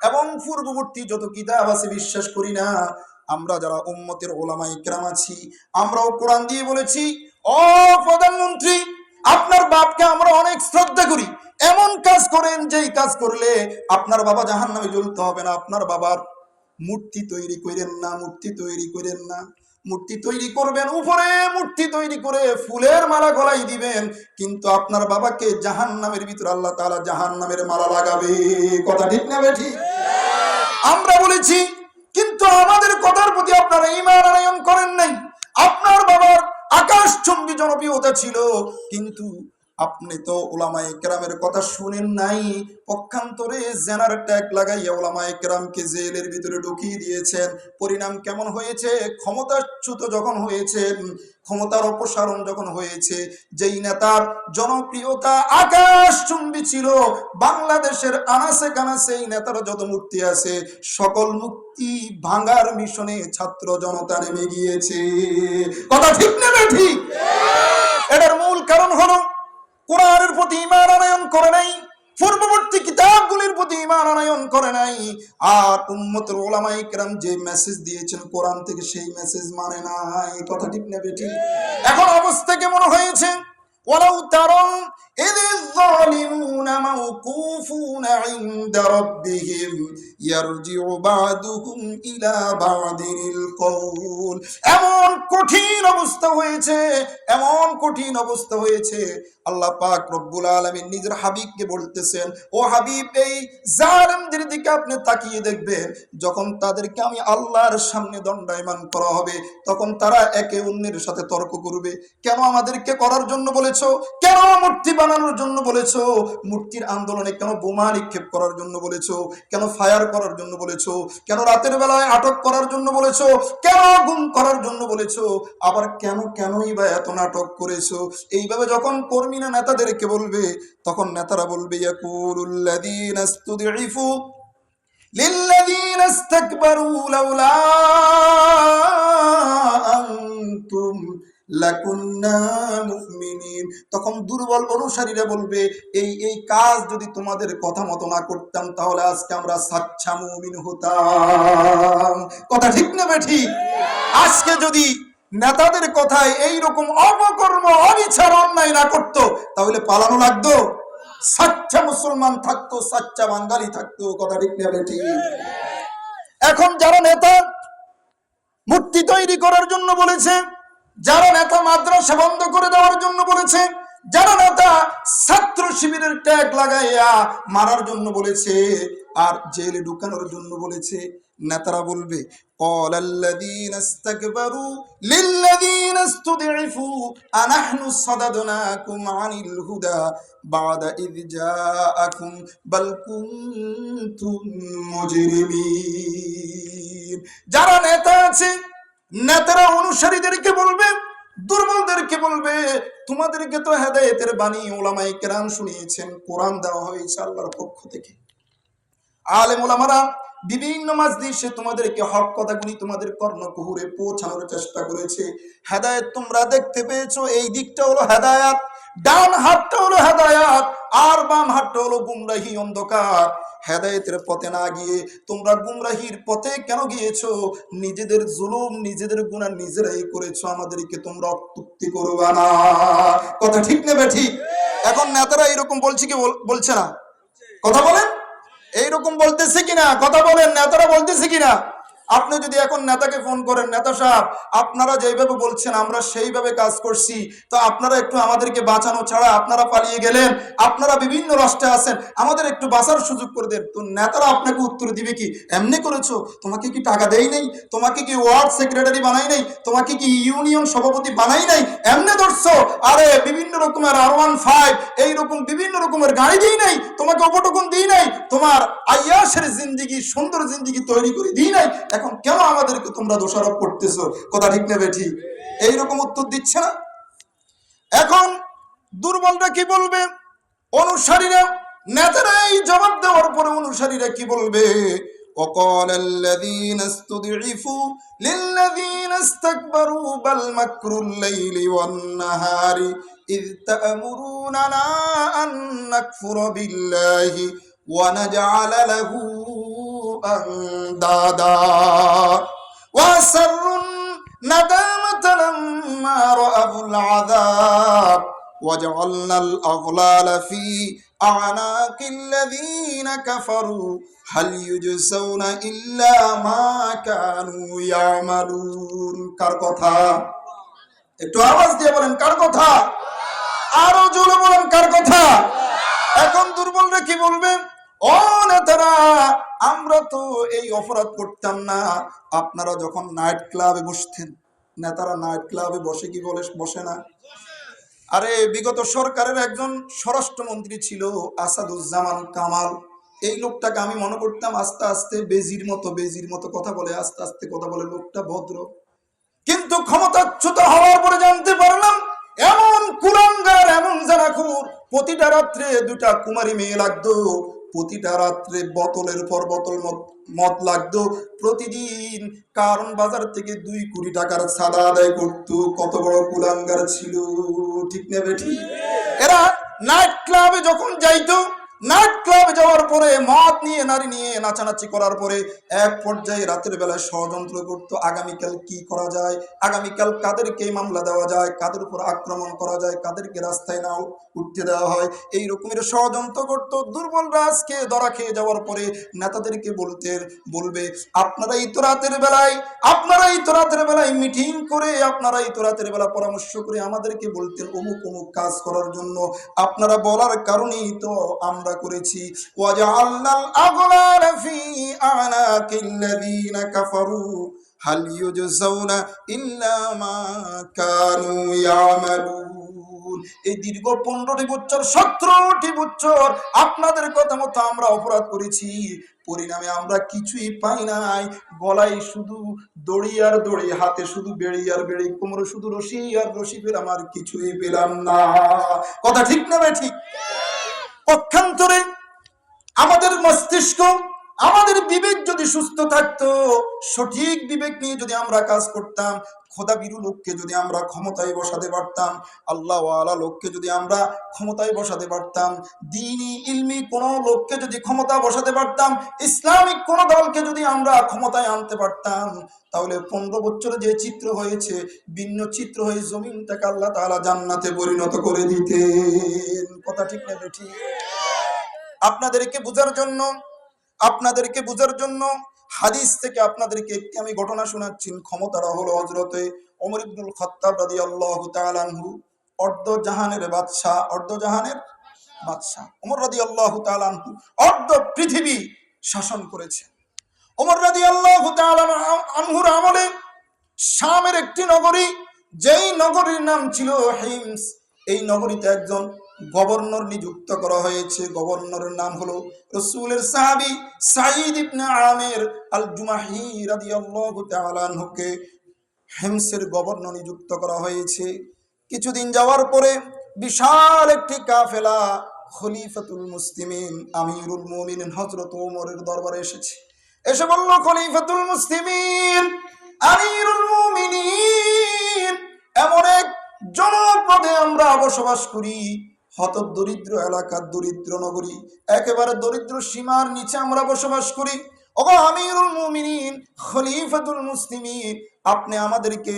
এবং পূর্ববর্তী যত কিতাব আছে বিশ্বাস করি না আমরা যারা উম্মতের উলামায়ে কেরাম আছি আমরাও কোরআন দিয়ে বলেছি ও প্রধানমন্ত্রী আপনার বাপকে আমরা অনেক শ্রদ্ধা করি এমন কাজ করেন যেই কাজ করলে আপনার বাবা জাহান্নামে জ্বলতে হবে না আপনার বাবার মূর্তি তৈরি করেন না মূর্তি তৈরি করবেন উপরে মূর্তি তৈরি করে ফুলের মালা গলায় দিবেন কিন্তু আপনার বাবাকে জাহান্নামের ভিতর আল্লাহ তাআলা জাহান্নামের মালা লাগাবে কথা ঠিক না বেঠিক আমরা বলেছি কিন্তু আমাদের কথার প্রতি আপনারা ঈমান আনয়ন করেন নাই আপনার বাবার আকাশচুম্বী জনপ্রিয়তা ছিল কিন্তু আপনি তো উলামায়ে কেরামের কথা শুনেন নাই পক্ষান্তরে জেনার ট্যাগ লাগাইয়া উলামায়ে কেরামকে জেলের ভিতরে ঢুকিয়ে দিয়েছেন পরিণাম কেমন হয়েছে ক্ষমতাচ্যুত যখন হয়েছেন ক্ষমতার অপসারণ যখন হয়েছে যেই নেতার জনপ্রিয়তা আকাশচুম্বী ছিল বাংলাদেশের আনাচে কানাচে এই নেতার যত মূর্তি আছে সকল মূর্তি ভাঙার মিশনে ছাত্র জনতা নেমে গিয়েছে কথা ঠিক না ঠিক এটার মূল কারণ হলো কোরআনের প্রতি ঈমান আনয়ন করে নাই পূর্ববর্তী কিতাবগুলির প্রতি ঈমান আনয়ন করে নাই আর উম্মতের উলামায়ে কেরাম যে মেসেজ দিয়েছেন কোরআন থেকে সেই মেসেজ মানে নাই কথা ঠিক না বেঠিক এখন অবস্থা কেমন হয়েছে ওয়ালাউ তারা ইযিল যালিমুনা মাওকুফুনা ইনদা রাব্বিহিম ইয়ারজিউ বা'দুহুম ইলা বা'দিল কওল এমন কঠিন অবস্থা হয়েছে আল্লাহ পাক রব্বুল আলামিন নিজের হাবিবকে বলতেছেন ও হাবিব এই জালিমদের দিকে আপনি তাকিয়ে দেখবেন যখন তাদেরকে আমি আল্লাহর সামনে দণ্ডায়মান করা হবে তখন তারা একে অন্যের সাথে তর্ক করবে কেন আমাদেরকে করার জন্য বলেছো কেন মূর্তি বানানোর জন্য বলেছো মূর্তির আন্দোলনে কেন বোমা নিক্ষেপ করার জন্য বলেছো কেন ফায়ার করার জন্য বলেছো কেন রাতের বেলায় আটক করার জন্য বলেছো কেন গুম করার জন্য বলেছো আবার কেনই বা এত নাটক করেছো এইভাবে যখন কর্মীরা নেতাদেরকে বলবে তখন নেতারা বলবে ইয়াকুলুল্লাযীনা ইসতুদঈফু লিল্লাযীনা ইসতাকবারু লাউলা আনতুম লাকুন্না মুমিনিন তখন দুর্বল অনুসারীরা বলবে এই কাজ যদি তোমাদের কথা মতো না করতাম তাহলে আজকে আমরা সাচ্চা মুমিন হতাম কথা ঠিক না বেঠিক আজকে যদি নেতাদের কথায় এইরকম অপকর্ম অবিচার অন্যায় না করতো তাহলে পালানো লাগতো সাচ্চা মুসলমান থাকতো সাচ্চা বাঙালি থাকতো কথা ঠিক না বেঠিক এখন যারা নেতা মূর্তি তৈরি করার জন্য বলেছে যারা নেতা মাদ্রাসা বন্ধ করে দেওয়ার জন্য বলেছে যারা নেতা ছাত্র শিবিরের ট্যাগ লাগাইয়া মারার জন্য বলেছে আর জেলে ঢুকানোর জন্য বলেছে নেতারা বলবে ক্বালাল্লাযীনা ইসতাকবারু লিল্লাযীনা ইসতুদঈফু আনাহনু সাদাদনাকুম আনিল হুদা বা'দা ইয জাআকুম বাল কুনতুম মুজরিমিন যারা নেতা আছে নেতারা অনুসারীদেরকে বলবে দুর্বলদেরকে বলবে তোমাদেরকে তো হেদায়েতের বাণী উলামায়ে কেরাম শুনিয়েছেন কোরআন দেওয়া হয়েছে আল্লাহর পক্ষ থেকে আলেম উলামারা বিভিন্ন মাজলিসে তোমাদেরকে হক কথাগুলি তোমাদের কর্ণকুহরে পৌঁছানোর চেষ্টা করেছে হেদায়েত তোমরা দেখতে পেয়েছো এই দিকটা হলো হেদায়েত ডান হাতটা হলো হেদায়েত আর বাম হাতটা হলো গুমরাহি অন্ধকার হেদায়েতের পথে না গিয়ে তোমরা গুমরাহির পথে কেন গিয়েছো নিজেদের জুলুম নিজেদের গুনাহ নিজেরাই করেছো আমাদেরকে তোমরা অত্যুক্তি করবে না কথা ঠিক না বেঠিক এখন নেতারা এরকম বলছে কি বলছে না কথা বলেন এইরকম বলতেছে কিনা কথা বলেন নেতারা বলতেছে কিনা আপনি যদি এখন নেতাকে ফোন করেন, নেতা সাহেব আপনারা যেইভাবে বলছেন আমরা সেইভাবে কাজ করছি, তো আপনারা একটু আমাদেরকে বাঁচানো ছাড়া আপনারা পালিয়ে গেলেন, আপনারা বিভিন্ন রাষ্ট্রে আছেন, আমাদের একটু বাঁচার সুযোগ করে দেন। তো নেতারা আপনাকে উত্তর দিবে কি, এমনি করেছো, তোমাকে কি টাকা দেই নাই, তোমাকে কি ওয়ার্ড সেক্রেটারি বানাই নাই, তোমাকে কি ইউনিয়ন সভাপতি বানাই নাই, এমনি ধরছো, আরে বিভিন্ন রকমের R15 এইরকম বিভিন্ন রকমের গাড়ি দিই নাই, তোমাকে উপটকন দিই নাই, তোমার আয়াসের জিন্দিগি সুন্দর জিন্দিগি তৈরি করে দিই নাই, এখন কেন আমাদেরকে তোমরা দোষারোপ করতেছো? কথা ঠিক নেবে ঠিক? এইরকম উত্তর দিচ্ছে না। এখন দুর্বলরা কি বলবে? অনুসারীরা, নেতারা এই জবাব দেওয়ার পরে অনুসারীরা কি বলবে? وقال الذين استضعفوا للذين استكبروا بل مكر الليل والنهار إذ تأمروننا أن نكفر بالله ونجعل له أندادا وأسروا الندامة لما رأوا العذاب وجعلنا الأغلال في أعناق الذين كفروا هل يجزون إلا ما كانوا يعملون। কার কথা? একটু আওয়াজ দিয়ে বলেন কার কথা, আরো জোরে বলেন কার কথা। এখন দুর্বলরা কি বলবে? ও নেতারা, আমরা তো এই অপরাধ করতাম না, আপনারা যখন নাইট ক্লাবে বসতেন। নেতারা নাইট ক্লাবে বসে কি বসে না? আরে বিগত সরকারের একজন স্বরাষ্ট্রমন্ত্রী ছিল আসাদুজ্জামান কামাল, এই লোকটাকে আমি মনে করতাম আস্তে আস্তে বেজির মতো কথা বলে, আস্তে আস্তে কথা বলে, লোকটা ভদ্র। কিন্তু ক্ষমতাচ্যুত হওয়ার পরে জানতে পারলাম এমন কুলাঙ্গার, এমন জানাখুর, প্রতিটা রাত্রে দুটা কুমারী মেয়ে লাগতো, প্রতিটা রাত্রে বোতলের পর বোতল মদ লাগতো, প্রতিদিন কারণ বাজার থেকে 2 কোটি টাকার সাদা আদায় করতো। কত বড় কুলাঙ্গার ছিল, ঠিক না বেঠি? এরা নাইট ক্লাবে যখন যাইতো, নাইট ক্লাবে যাওয়ার পরে মদ নিয়ে নারী নিয়ে নাচানাচি করার পরে এক পর্যায়ে রাতের বেলায় ষড়যন্ত্র করত, আগামীকাল কি করা যায়, আগামীকাল কাদেরকে মামলা দেওয়া যায়, কাদের উপর আক্রমণ করা যায়, কাদেরকে রাস্তায় না উঠতে দেওয়া হয়, এই রকমের ষড়যন্ত্র করত। দুর্বলরা আজকে ধরা খেয়ে যাওয়ার পরে নেতাদেরকে বলবে আপনারাই তো রাতের বেলায় মিটিং করে, আপনারাই তো রাতের বেলা পরামর্শ করে আমাদেরকে বলতেন অমুক অমুক কাজ করার জন্য, আপনারা বলার কারণেই তো আমরা করেছি। ওয়াজআলনাল আগলালা ফি আনাকিল্লাযীনা কাফারু হাল ইউজজাউনা ইল্লা মা কানু ইয়ামালুন। এই দীর্ঘ 15টি বছর 17টি বছর আপনাদের কথা মতো আমরা অপরাধ করেছি, পরিণামে আমরা কিছুই পাই নাই। গলায় শুধু দড়ি আর দড়ি, হাতে শুধু বেড়ি আর বেড়ি, কোমরে শুধু রশি আর রশি পেলাম, আর কিছুই পেলাম না। কথা ঠিক না ভাই? ঠিক। পক্ষান্তরে আমাদের মস্তিষ্ক, আমাদের বিবেক যদি সুস্থ থাকতো, সঠিক বিবেক নিয়ে যদি আমরা কাজ করতাম, খোদাবিরু লোককে যদি আমরা ক্ষমতায় বসাতে পারতাম, আল্লাহ ওয়ালা লোককে যদি আমরা ক্ষমতায় বসাতে পারতাম, দ্বীনি ইলমি কোন লোককে যদি ক্ষমতা বসাতে পারতাম, ইসলামিক কোন দলকে যদি আমরা ক্ষমতায় আনতে পারতাম, তাহলে 15 বছরে যে চিত্র হয়েছে ভিন্ন চিত্র হয়ে জমিনটাকে আল্লাহ তাআলা জান্নাতে পরিণত করে দিতেন। কথা ঠিক না বেঠিক? আপনাদেরকে বোঝার জন্য হাদিস থেকে আপনাদেরকে একটি আমি ঘটনা শোনাচ্ছি। ক্ষমতাটা হলো হযরতে ওমর ইবনুল খাত্তাব রাদিয়াল্লাহু তাআলা আনহু, অর্ধজাহানের বাদশা ওমর রাদিয়াল্লাহু তাআলা আনহু অর্ধ পৃথিবী শাসন করেছেন। ওমর রাদিয়াল্লাহু তাআলা আনহুর আমলে শামের একটি নগরী, যেই নগরীর নাম ছিল হিমস, এই নগরীতে একজন গভর্নর নিযুক্ত করা হয়েছে। গভর্নরের নাম হলো রাসূলের সাহাবী সাঈদ ইবনে আমির আল জুমাহি রাদিয়াল্লাহু তাআলা আনহুকে হিমসের গভর্নর নিযুক্ত করা হয়েছে। কিছুদিন যাওয়ার পরে বিশাল একটি কাফেলা খলিফাতুল মুসলিমিন আমিরুল মুমিনিন হযরত ওমরের দরবারে এসে বলল, খলিফাতুল মুসলিমিন আমিরুল মুমিনিন, এমন এক জনপদে আমরা বসবাস করি, হত দরিদ্র এলাকার দরিদ্র নগরী, একেবারে দরিদ্র সীমার নিচে আমরা বসবাস করি। ওগো আমিরুল মুমিনিন, খলিফাতুল মুসলিমিন, আপনি আমাদেরকে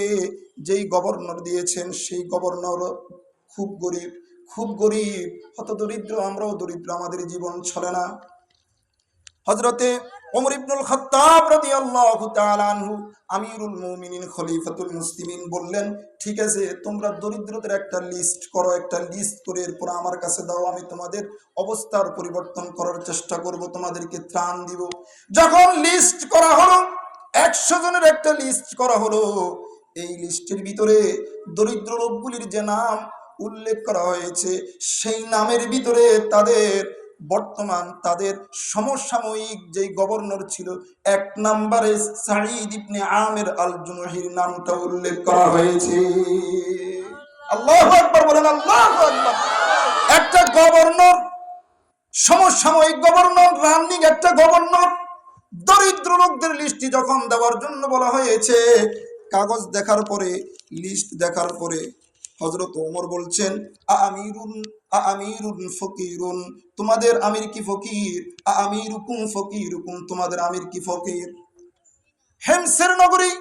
যেই গভর্নর দিয়েছেন সেই গভর্নর খুব গরিব, হত দরিদ্র, আমরাও দরিদ্র, আমাদের জীবন চলে না। হযরতে ওমর ইবনুল খাত্তাব রাদিয়াল্লাহু তাআলা আনহু আমিরুল মুমিনিন খলিফাতুল মুসলিমিন বললেন, ঠিক আছে, তোমরা দরিদ্রদের একটা লিস্ট করো, একটা লিস্ট করে এরপর আমার কাছে দাও, আমি তোমাদের অবস্থার পরিবর্তন করার চেষ্টা করব, তোমাদেরকে ত্রাণ দিব। যখন লিস্ট করা হলো, 100 জনের একটা লিস্ট করা হলো, এই লিস্টের ভিতরে দরিদ্র লোকগুলির যে নাম উল্লেখ করা হয়েছে, সেই নামের ভিতরে তাদের বর্তমান তাদের সমসাময়িক যে গভর্নর ছিল, 1 নম্বরে সাঈদ ইবনে আমির আল জুনহির নামটা উল্লেখ করা হয়েছে। আল্লাহু আকবার বলেন, আল্লাহু আকবার। একটা গভর্নর, সমসাময়িক গভর্নর, রানিং একটা গভর্নর, দরিদ্র লোকদের লিস্টটি যখন দেওয়ার জন্য বলা হয়েছে, কাগজ দেখার পরে, লিস্ট দেখার পরে হযরত ওমর বলছেন, আমিরুন ফকিরুন, তোমাদের আমির কি ফকির? আমিরুকুম ফকিরুকুম, তোমাদের আমির কি ফকির? হেমসের নগরী,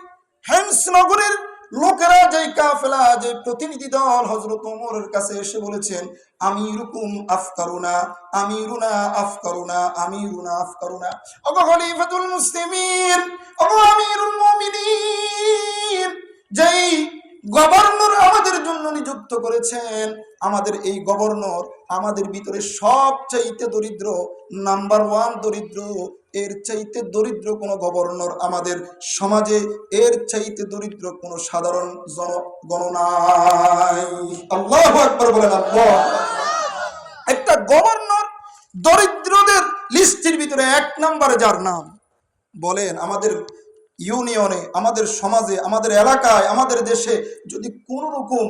হেমস নগরীর লোকেরা, যে কাফেলা, যে প্রতিনিধি দল হযরত ওমরের কাছে এসে বলেছেন, আমিরুকুম আফকারুনা, আমিরুনা আফকারুনা, আমিরুনা আফকারুনা। ওগো খলিফাতুল মুসলিমিন, ওগো আমিরুল মুমিনিন, যেই গভর্নর আমাদের জন্য নিযুক্ত করেছেন, আমাদের এই গভর্নর আমাদের ভিতরে সবচাইতে দরিদ্র, নাম্বার 1 দরিদ্র। এর চাইতে দরিদ্র কোন গভর্নর আমাদের সমাজে, এর চাইতে দরিদ্র কোন সাধারণ জনগণ নাই। আল্লাহু আকবার বলেন, আল্লাহ। একটা গভর্নর দরিদ্রদের লিস্টের ভিতরে 1 নম্বরে যার নাম, বলেন আমাদের ইউনিয়নে, আমাদের সমাজে, আমাদের এলাকায়, আমাদের দেশে যদি কোন রকম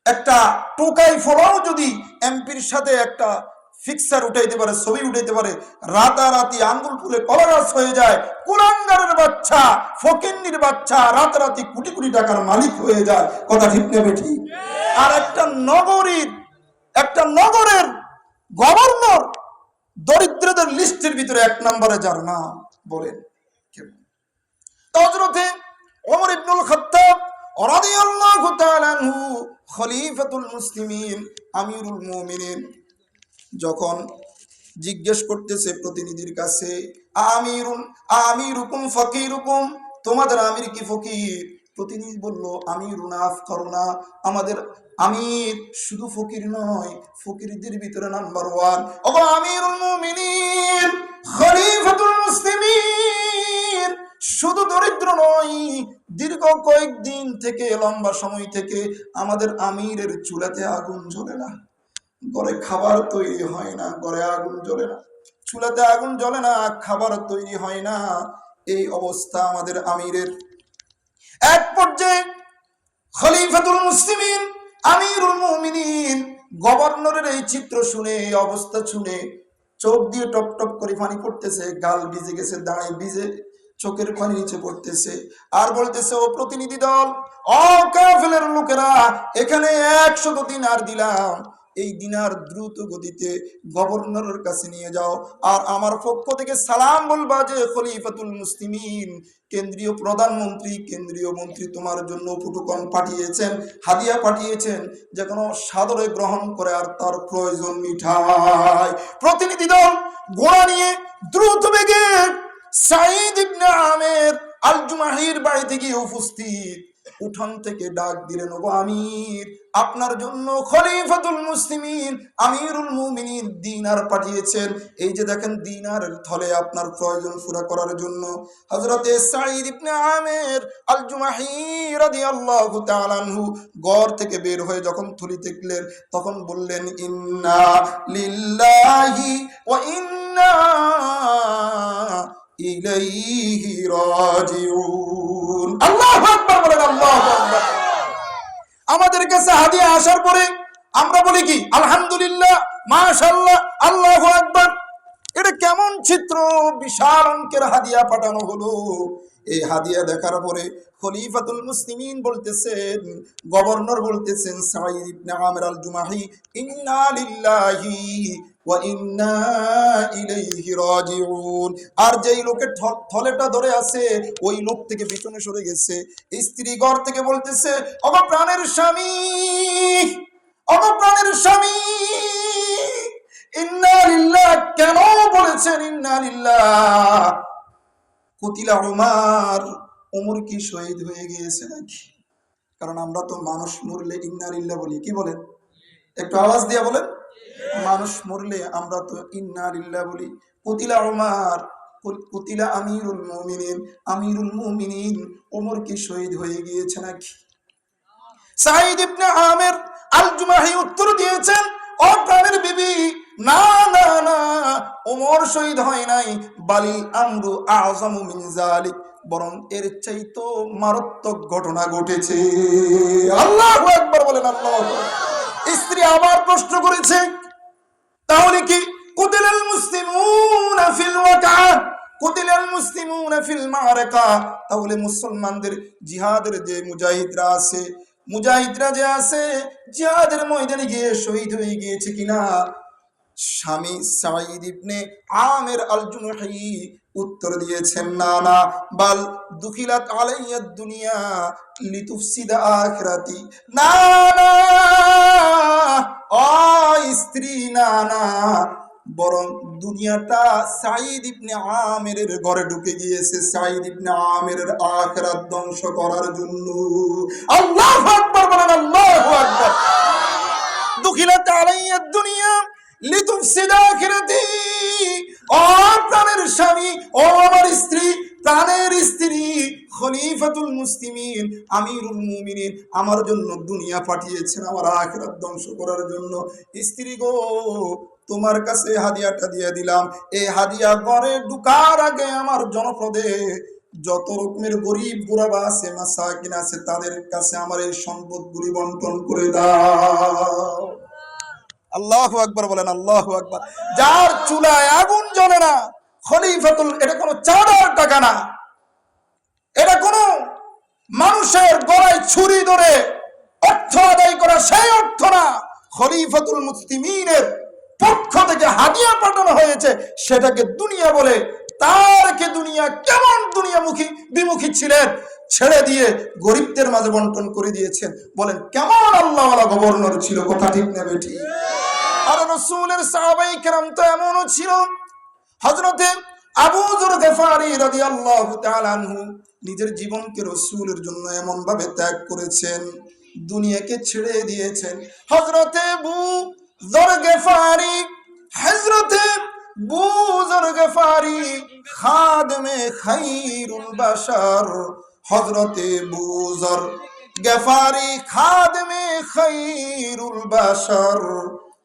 একটা টোকাই ফলাও যদি এমপির সাথে একটা ফিক্সার উঠাইতে পারে, ছবি উঠাইতে পারে, রাতারাতি আঙ্গুল ফুলে কলাগাছ হয়ে যায়, কুলাঙ্গারের বাচ্চা, ফকিন্নির বাচ্চা রাতারাতি কোটি কোটি টাকার মালিক হয়ে যায়। কথা ঠিক নেবে ঠিক? আর একটা নগরের গভর্নর দরিদ্রদের লিস্টের ভিতরে 1 নম্বরে যার নাম, বলেন কেমন? হযরতে ওমর ইবনুল খাত্তাব রাদিয়াল্লাহু তাআলা আনহু খলিফাতুল মুসলিমিন, আমিরুল মুমিনিন, যখন জিজ্ঞেস করতেছে প্রতিনিধির কাছে, আমিরুকুম ফকিরুকুম, তোমাদের আমির কি ফকির? প্রতিনিধি বলল, আমিরুনা আফকারুনা, আমাদের আমির শুধু ফকির নয়, ফকিরদের ভিতরে নাম্বার 1। ওগো আমিরুল মুমিনিন, খলিফাতুল মুসলিমিন, শুধু দরিদ্র নয়, দীর্ঘ কয়েকদিন থেকে, লম্বা সময় থেকে আমাদের আমিরের চুলাতে আগুন জ্বলে না, ঘরে খাবার তৈরি হয় না, ঘরে আগুন জ্বলে না, চুলাতে আগুন জ্বলে না, খাবার তৈরি হয় না, এই অবস্থা আমাদের আমিরের। এক পর্যায়ে খলিফাতুল মুসলিমিন, আমিরুল মুমিনিন, গভর্নরের এই চিত্র শুনে, এই অবস্থা শুনে চোখ দিয়ে টপ টপ করে পানি পড়তেছে, গাল ভিজে গেছে, দাঁড়িয়ে ভিজে চোখের পানি নিচে পড়তেছে, আর বলতেছে, ও প্রতিনিধি দল, ও কাফেলের লোকেরা, এখানে 100 দিনার দিলাম, এই দিনার দ্রুত গতিতে গভর্নরের কাছে নিয়ে যাও, আর আমার পক্ষ থেকে সালাম বলবা যে খলিফাতুল মুসলিমিন, কেন্দ্রীয় প্রধানমন্ত্রী, কেন্দ্রীয় মন্ত্রী তোমার জন্য উপটকন পাঠিয়েছেন, হাদিয়া পাঠিয়েছেন, যে কোনো সাদরে গ্রহণ করে, আর তার প্রয়োজন মিঠাই। প্রতিনিধি দল ঘোড়া নিয়ে দ্রুত বেগে সাঈদ ইবনে আমির আল জুমাহির বাড়িতে গিয়ে উপস্থিত। উঠান থেকে ডাক দিলেন, ওগো আমির, আপনার জন্য খলিফাতুল মুসলিমিন, আমিরুল মুমিনিন দিনার পাঠিয়েছেন, এই যে দেখেন দিনারের থলে আপনার প্রয়োজন পুরা করার জন্য। হযরতে সাঈদ ইবনে আমির আল জুমাহি রাদিয়াল্লাহু তাআলা আনহু ঘর থেকে বের হয়ে যখন থলি দেখলেন, তখন বললেন, ইন্না লিল্লাহি ওয়া ইন্না ইলাইহি রাজিউন। আল্লাহু আকবার বলেন, আল্লাহু আকবার। আমাদের কাছে হাদিয়া আসার পরে আমরা বলি কি? আলহামদুলিল্লাহ, মাশাআল্লাহ, আল্লাহু আকবার। এটা কেমন চিত্র! বিশাল অঙ্কের হাদিয়া পাঠানো হলো। এই হাদিয়া দেখার পরে খলিফাতুল মুসলিমিন বলতেছেন, গভর্নর বলতেছেন সাঈদ ইবনে আমির আল জুমাহি, ইন্না লিল্লাহি ওয়া ইন্না ইলাইহি রাজিউন। আর যেই লোকের থলেটা ধরে আছে, ওই লোক থেকে পিছনে সরে গেছে। স্ত্রী ঘর থেকে বলতেছে, ওগো প্রাণের স্বামী, ওগো প্রাণের স্বামী, ইন্না লিল্লাহ কেন বলেছেন? ইন্না লিল্লাহ, কুতিলা উমার, ওমর কি শহীদ হয়ে গিয়েছে নাকি? কারণ আমরা তো মানুষ মরলে ইন্না লিল্লাহ বলি, কি বলেন? একটু আওয়াজ দিয়ে বলেন। মানুষ মরলে আমরা তো ইন্না লিল্লাহ বলি। কুতিলা উমার, কুতিলা আমিরুল মুমিনিন, আমিরুল মুমিনিন ওমর কি শহীদ হয়ে গিয়েছে নাকি? সাঈদ ইবনে আমির আল জুমাহি উত্তর দিয়েছেন, ও প্রাণের বিবি, না না না, ওমর শহীদ হয় নাই, বালিল আমরু আযমু মিন যালিক, বরং এর চাইতো মারাত্মক ঘটনা ঘটেছে। আল্লাহু আকবার বলেন। আল্লাহু আকবার। স্ত্রী আবার প্রশ্ন করেছে, তাহলে কি কুতিলাল মুসলিমুনা ফিল ওয়াকা, কুতিলাল মুসলিমুনা ফিল মারাকা, তাহলে মুসলমানদের জিহাদের যে মুজাহিদরা আছে, মুজাহিদরা যে আছে জিহাদের ময়দানে গিয়ে শহীদ হয়ে গিয়েছে কিনা? স্বামী সাঈদ ইবনে আমির আল জুনহি উত্তর দিয়েছেন, না না, বাল দুখিলাত আলাইয়াদ দুনিয়া লিতুফসিদা আখিরাতি, না না ও স্ত্রী, না না, বরং দুনিয়াটা সাঈদ ইবনে আমিরের ঘরে ঢুকে গিয়েছে সাঈদ ইবনে আমিরের আখিরাত ধ্বংস করার জন্য। আল্লাহু আকবার বলেন। আল্লাহু আকবার। দুখিলাত আলাইয়াদ দুনিয়া লিতুফসিদা আখিরাতি, ও প্রাণের স্বামী, ও আমার স্ত্রী, প্রাণের স্ত্রী, খলিফাতুল মুসলিমিন, আমিরুল মুমিনিন আমার জন্য দুনিয়া পাঠিয়েছেন আমার আখিরাত ধ্বংস করার জন্য। স্ত্রী গো, তোমার কাছে হাদিয়াটা দিয়ে দিলাম, এই হাদিয়া ঘরে ঢুকার আগে আমার জনপদে যত রকমের গরিব গুরাবা আছে, মাসাকিন আছে, তাদের কাছে আমার এই সম্পদগুলি বন্টন করে দাও। আল্লাহু আকবার বলেন। আল্লাহু আকবার। যার চুলায় আগুন জ্বলে না, খলিফাতুল, এটা কোনো চাঁদার টাকা না, এটা কোনো মানুষের গলায় ছুরি ধরে অর্থ আদায় করা সেই অর্থ না, খলিফাতুল মুসলিমিনের পক্ষ থেকে হাদিয়া পাঠানো হয়েছে, সেটাকে দুনিয়া বলে। তার কে দুনিয়া কেমন দুনিয়ামুখী বিমুখী ছিলেন, ছেড়ে দিয়ে গরিবদের মাঝে বন্টন করে দিয়েছেন। বলেন কেমন আল্লাহওয়ালা গভর্নর ছিল, কথা ঠিক না বেঠিক? আর রাসূলের সাহাবায়ে কেরাম তো এমনও ছিল। হযরতে আবু যর গফারি রাদিয়াল্লাহু তাআলা আনহু নিজের জীবনকে রাসূলের জন্য এমন ভাবে ত্যাগ করেছেন, দুনিয়াকে ছেড়ে দিয়েছেন। হযরতে আবু যর গফারি, হযরতে আবু যর গফারি খাদেমে খায়রুল বাশার, হযরতে আবু যর গফারি খাদেমে খায়রুল বাশার,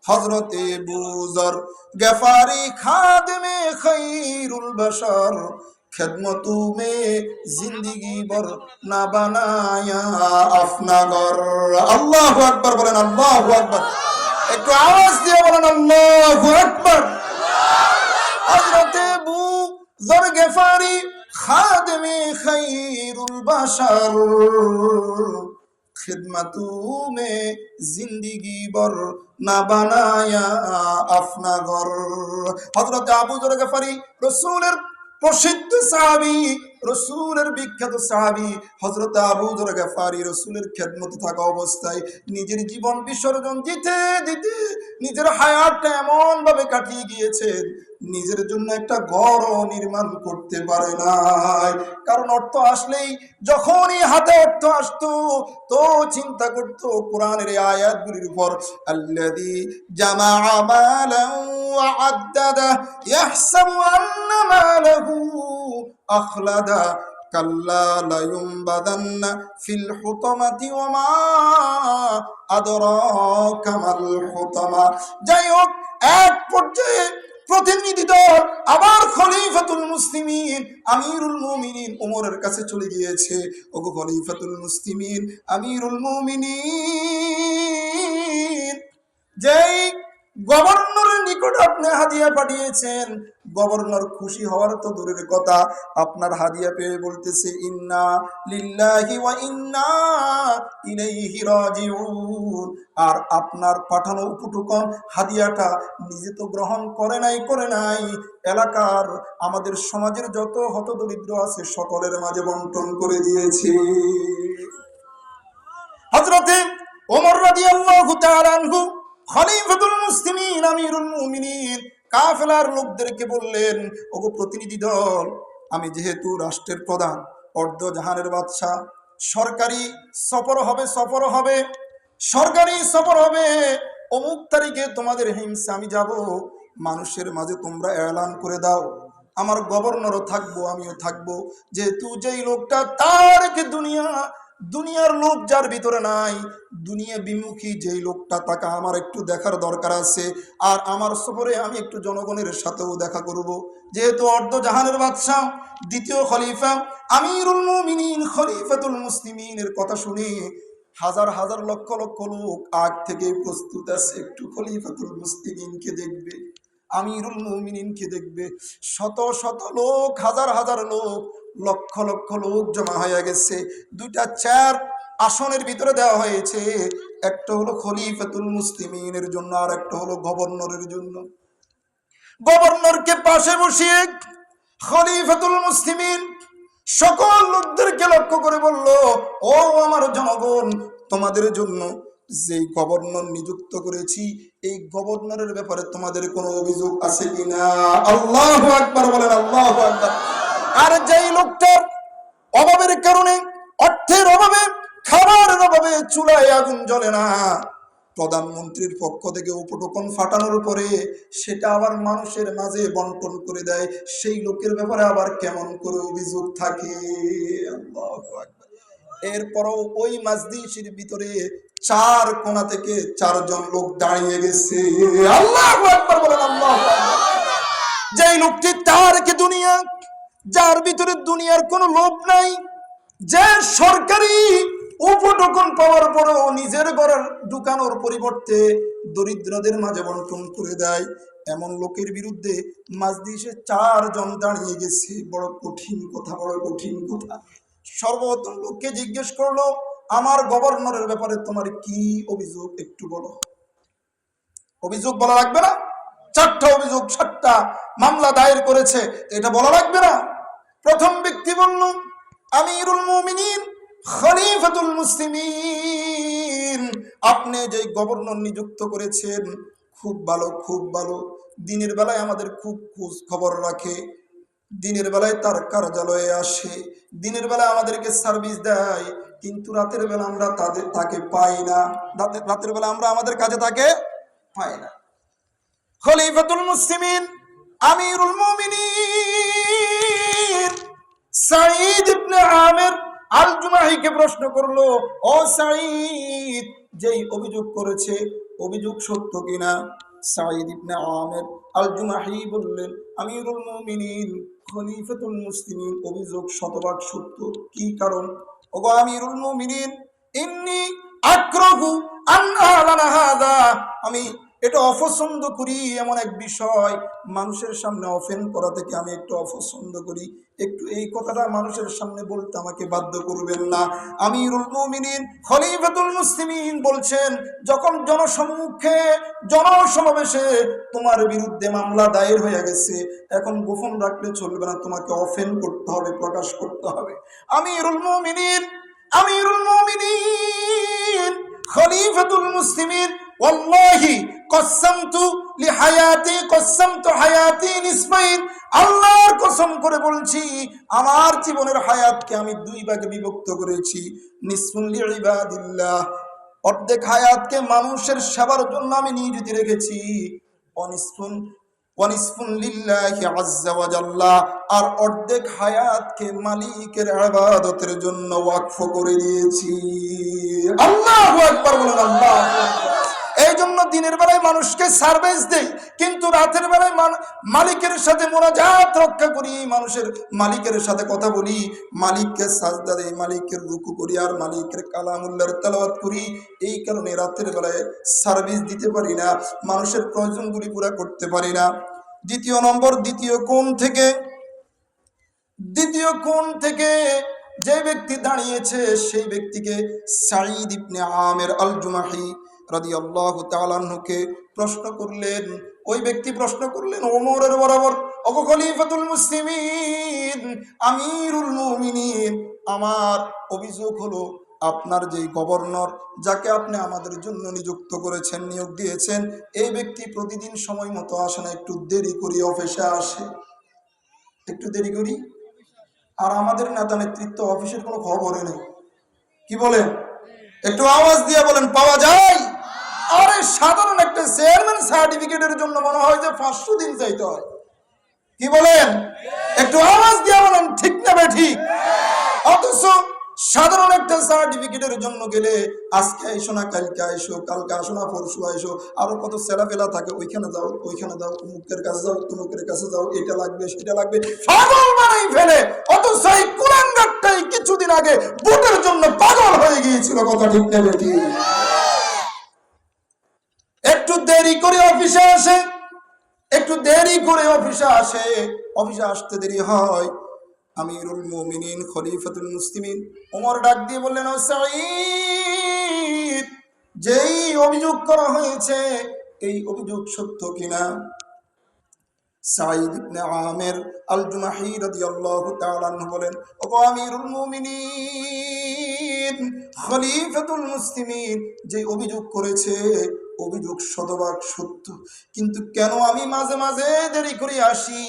হযরতে আবু যর गफारी खादमे खैरुल बशर, खिदमतों में जिंदगी भर ना बनाया अपना घर। अल्लाहु अकबर बोलें। अल्लाहु अकबर। एक तो आवाज दिया बोलें अल्लाहु अकबर। हज़रत अबू ज़र गफारी खादमे खैरुल बशर, खिदमतों में जिंदगी भर ना बनाया अपना घर। हजरत আবু যর গফারি রাসূলের প্রসিদ্ধ সাহাবী, রাসূলের বিখ্যাত সাহাবী। হযরত আবু যর গফারি রাসূলের খেদমতে থাকা অবস্থায় নিজের জীবন বিসর্জন দিতে দিতে নিজের হায়াতটা এমন ভাবে কাটিয়ে গিয়েছেন, নিজের জন্য একটা ঘরও নির্মাণ করতে পারে নাই। কারণ অর্থ আসলেই, যখনই হাতে অর্থ আসতো, তো চিন্তা করতো কোরআনের এই আয়াতগুলির উপর, আল্লাযী জামাআ মালান ওয়া আদ্দাদা ইয়াহসাবু আন্না মালাহু আখলাদা কাল্লা লা ইউনবাদান্না ফিল হুতামাতি ওয়া মা আদরাকা মাল হুতামা। যাই হোক, এক পর্যায়ে প্রতিনিধি দল আবার খলিফাতুল মুসলিমিন আমিরুল মুমিনিন ওমরের কাছে চলে গিয়েছে। ওগো খলিফাতুল মুসলিমিন আমিরুল মুমিনিন, যেই গভর্নরের নিকট আপনি হাদিয়া পাঠিয়েছেন, গভর্নর খুশি হওয়ার তো দূরের কথা, আপনার হাদিয়া পেয়ে বলতেছে ইন্না লিল্লাহি ওয়া ইন্না ইলাইহি রাজিউন। আর আপনার পাঠানো উপটুকন হাদিয়াটা নিজে তো গ্রহণ করে নাই, এলাকার আমাদের সমাজের যত হতদরিদ্র আছে সকলের মাঝে বন্টন করে দিয়েছে। হযরতে ওমর রাদিয়াল্লাহু তাআলা আনহু খলিফাতুল মুসলিমিন আমিরুল মুমিনিন কাফেলার লোকদেরকে বললেন, ওগো প্রতিনিধি দল, আমি যেহেতু রাষ্ট্রের প্রধান, অর্ধ জাহানের বাদশাহ, সরকারি সফর হবে, সরকারি সফর হবে, অমুক তারিখে তোমাদের হিমসে আমি যাব, মানুষের মাঝে তোমরা এলান করে দাও। আমার গভর্নরও থাকবো, আমিও থাকবো। যেহেতু যেই লোকটা তারকে দুনিয়ার লোক যার ভিতরে নাই, দুনিয়া বিমুখী যেই লোকটা, তাকে আমার একটু দেখার দরকার আছে। আর আমার সফরে আমি একটু জনগণের সাথেও দেখা করব। যেহেতু অর্ধ জাহানের বাদশাহ, দ্বিতীয় খলিফা, আমিরুল মুমিনিন, খলিফাতুল মুসলিমিনের কথা শুনে হাজার হাজার লক্ষ লক্ষ লোক আগ থেকে প্রস্তুত আছে একটু খলিফাতুল মুসলিমিনকে দেখবে, আমিরুল মুমিনিনকে দেখবে। শত শত লোক, হাজার হাজার লোক, লক্ষ লক্ষ লোক জমা হয়ে গেছে। দুইটা চেয়ার আসনের ভিতরে দেওয়া হয়েছে, একটা হলো খলিফাতুল মুসলিমিনের জন্য, আর একটা হলো গভর্নরের জন্য। গভর্নরকে পাশে বসিয়ে খলিফাতুল মুসলিমিন সকল লোকদেরকে লক্ষ্য করে বলল, ও আমার জনগণ, তোমাদের জন্য যে গভর্নর নিযুক্ত করেছি, এই গভর্নরের ব্যাপারে তোমাদের কোনো অভিযোগ আছে কিনা? আল্লাহু আকবার বলেন, আল্লাহু আকবার। আর যেই লোকটার অভাবের কারণে, অর্থের অভাবে, খাবারের অভাবে চুলায় আগুন জ্বলে না, প্রধানমন্ত্রীর পক্ষ থেকে উপটোকন ফাটানোর পরে সেটা আবার মানুষের মাঝে বন্টন করে দেয়, সেই লোকের ব্যাপারে আবার কেমন করে অভিযোগ থাকে? আল্লাহু আকবার। এরপরও ওই মাজলিসের ভিতরে চার কোণা থেকে চারজন লোক দাঁড়িয়ে গেছে। আল্লাহু আকবার বলেন, আল্লাহু আকবার। যেই লোকটি তারকে দুনিয়া, যার ভিতরে দুনিয়ার কোনো লোভ নাই, যে সরকারি উপটোকন পাওয়ার পরেও নিজের ঘরের ঢুকানোর পরিবর্তে দরিদ্রদের মাঝে বন্টন করে দেয়, এমন লোকের বিরুদ্ধে মাজলিসে চারজন দাঁড়িয়ে গেছে। বড় কঠিন কথা, বড় কঠিন কথা। সর্বপ্রথম লোককে জিজ্ঞেস করলো, আমার গভর্নরের ব্যাপারে তোমার কি অভিযোগ একটু বলো। অভিযোগ বলা লাগবে না? 4টা অভিযোগ, 7টা মামলা দায়ের করেছে, এটা বলা লাগবে না? প্রথম ব্যক্তি বলল, আমিরুল মুমিনিন, খলিফাতুল মুসলিমিন, আপনি যে গভর্নর নিযুক্ত করেছেন, খুব ভালো, খুব ভালো। দিনের বেলায় আমাদের খুব খোঁজ খবর রাখে, দিনের বেলায় তার কার্যালয়ে আসে, দিনের বেলায় আমাদেরকে সার্ভিস দেয়, কিন্তু রাতের বেলা আমরা তাকে পাই না। রাতের বেলা আমরা আমাদের কাজে তাকে পাই না। খলিফাতুল মুসলিমিন, আমিরুল মুমিনিন সাঈদ ইবনে আমির আল জুমাহিকে প্রশ্ন করলো, ও সাঈদ, যেই অভিযোগ করেছে অভিযোগ সত্য কিনা? সাঈদ ইবনে আমির আল জুমাহি বললেন, আমিরুল মুমিনিন, খলিফাতুল মুসলিমিন, অভিযোগ শতভাগ সত্য। কি কারণ? ওগো আমিরুল মুমিনিন, ইন্নী আক্রাহু আন আলানা হাযা, আমি এটা অপছন্দ করি, এমন এক বিষয় মানুষের সামনে অফেন করা থেকে আমি একটু অপছন্দ করি। একটু এই কথাটা মানুষের সামনে বলতে আমাকে বাধ্য করবেন না। আমিরুল মুমিনিন খলিফাতুল মুসলিমিন বলছেন, যখন জনসম্মুখে, জনসমাবেশে তোমার বিরুদ্ধে মামলা দায়ের হয়ে গেছে, এখন গোপন রাখলে চলবে না, তোমাকে অফেন করতে হবে, প্রকাশ করতে হবে। আমিরুল মুমিনিন, আমিরুল মুমিনিন খলিফাতুল মুসলিমিন, ওয়াল্লাহি কসসামতু কসসামতু হায়াতি নিসফাইন, আল্লাহর কসম করে বলছি, আমার জীবনের হায়াতকে আমি 2 ভাগে বিভক্ত করেছি। নিসফুন লিইবাদিল্লাহ, অর্ধেক হায়াতকে মানুষের সেবার জন্য আমি নিয়োজিত রেখেছি, ওয়ানিসফুন লিল্লাহি আযজা ওয়া জাল্লা, আর অর্ধেক হায়াতকে মালিকের ইবাদতের জন্য ওয়াকফ করে দিয়েছি। আল্লাহু আকবার বলুন, আল্লাহু আকবার। এই জন্য দিনের বেলায় মানুষকে সার্ভিস দেই, কিন্তু রাতের বেলায় মালিকের সাথে মোনাজাত রক্ষা করি, মানুষের মালিকের সাথে কথা বলি, মালিককে সাজদা দেই, মালিকের রুকু করি, আর মালিকের কালামুল্লাহর তেলাওয়াত করি। এই কারণে রাতের বেলায় সার্ভিস দিতে পারি না, মানুষের প্রয়োজনগুলি পুরা করতে পারি না। দ্বিতীয় নম্বর, দ্বিতীয় কোণ থেকে যে ব্যক্তি দাঁড়িয়েছে, সেই ব্যক্তিকে সাঈদ ইবনে আমির আল জুমাহি রাদিয়াল্লাহু তাআলা আনহুকে প্রশ্ন করলেন। ওই ব্যক্তি প্রশ্ন করলেন ওমরের বরাবর, ওগো খলিফাতুল মুসলিমিন, আমিরুল মুমিনিন, আমার অভিযোগ হলো, আপনার যেই গভর্নর, যাকে আপনি আমাদের জন্য নিযুক্ত করেছেন, নিয়োগ দিয়েছেন, এই ব্যক্তি প্রতিদিন সময় মতো আসে না, একটু দেরি করি অফিসে আসে, একটু দেরি করি আর আমাদের নেতা নেতৃত্ব অফিসের কোনো খবরই নেই। কি বলেন? একটু আওয়াজ দিয়ে বলেন, পাওয়া যায়? আরে সাধারণ একটা চেয়ারম্যান সার্টিফিকেটের জন্য মনে হয় যে 500 দিন চাইতে হয়। কি বলেন? একটু আওয়াজ দিয়ে বলেন, ঠিক না বেঠিক? অথচ সাধারণ একটা সার্টিফিকেটের জন্য গেলে আজকে আইসো না, কালকে আইসো, কালকে আসো না, পরশু আইসো, আরো কত সেলাফেলা থাকে, ওইখানে যাও, ওইখানে যাও, অমুকের কাছে যাও, তমুকের কাছে যাও, এটা লাগবে সেটা লাগবে, পাগল বানাই ফেলে। অথচ এই কুলাঙ্গারটাই কিছুদিন আগে ভোটের জন্য পাগল হয়ে গিয়েছিল। কথা ঠিক না বেঠিক? একটু দেরি করে অফিসে আসে, একটু দেরি করে অফিসে আসে, অফিসে আসতে দেরি হয়। আমিরুল মুমিনিন খলিফাতুল মুসলিমিন ওমর ডাক দিয়ে বললেন, ও সাঈদ, যেই অভিযোগ করা হয়েছে এই অভিযোগ সত্য কিনা? সাঈদ ইবনে আমির আল জুমাহি রাদিয়াল্লাহু তাআলা আনহু বলেন, ও আমিরুল মুমিনিন খলিফাতুল মুসলিমিন, যে অভিযোগ করেছে অভিযোগ শতভাগ সত্য, কিন্তু কেন আমি মাঝে মাঝে দেরি করে আসি?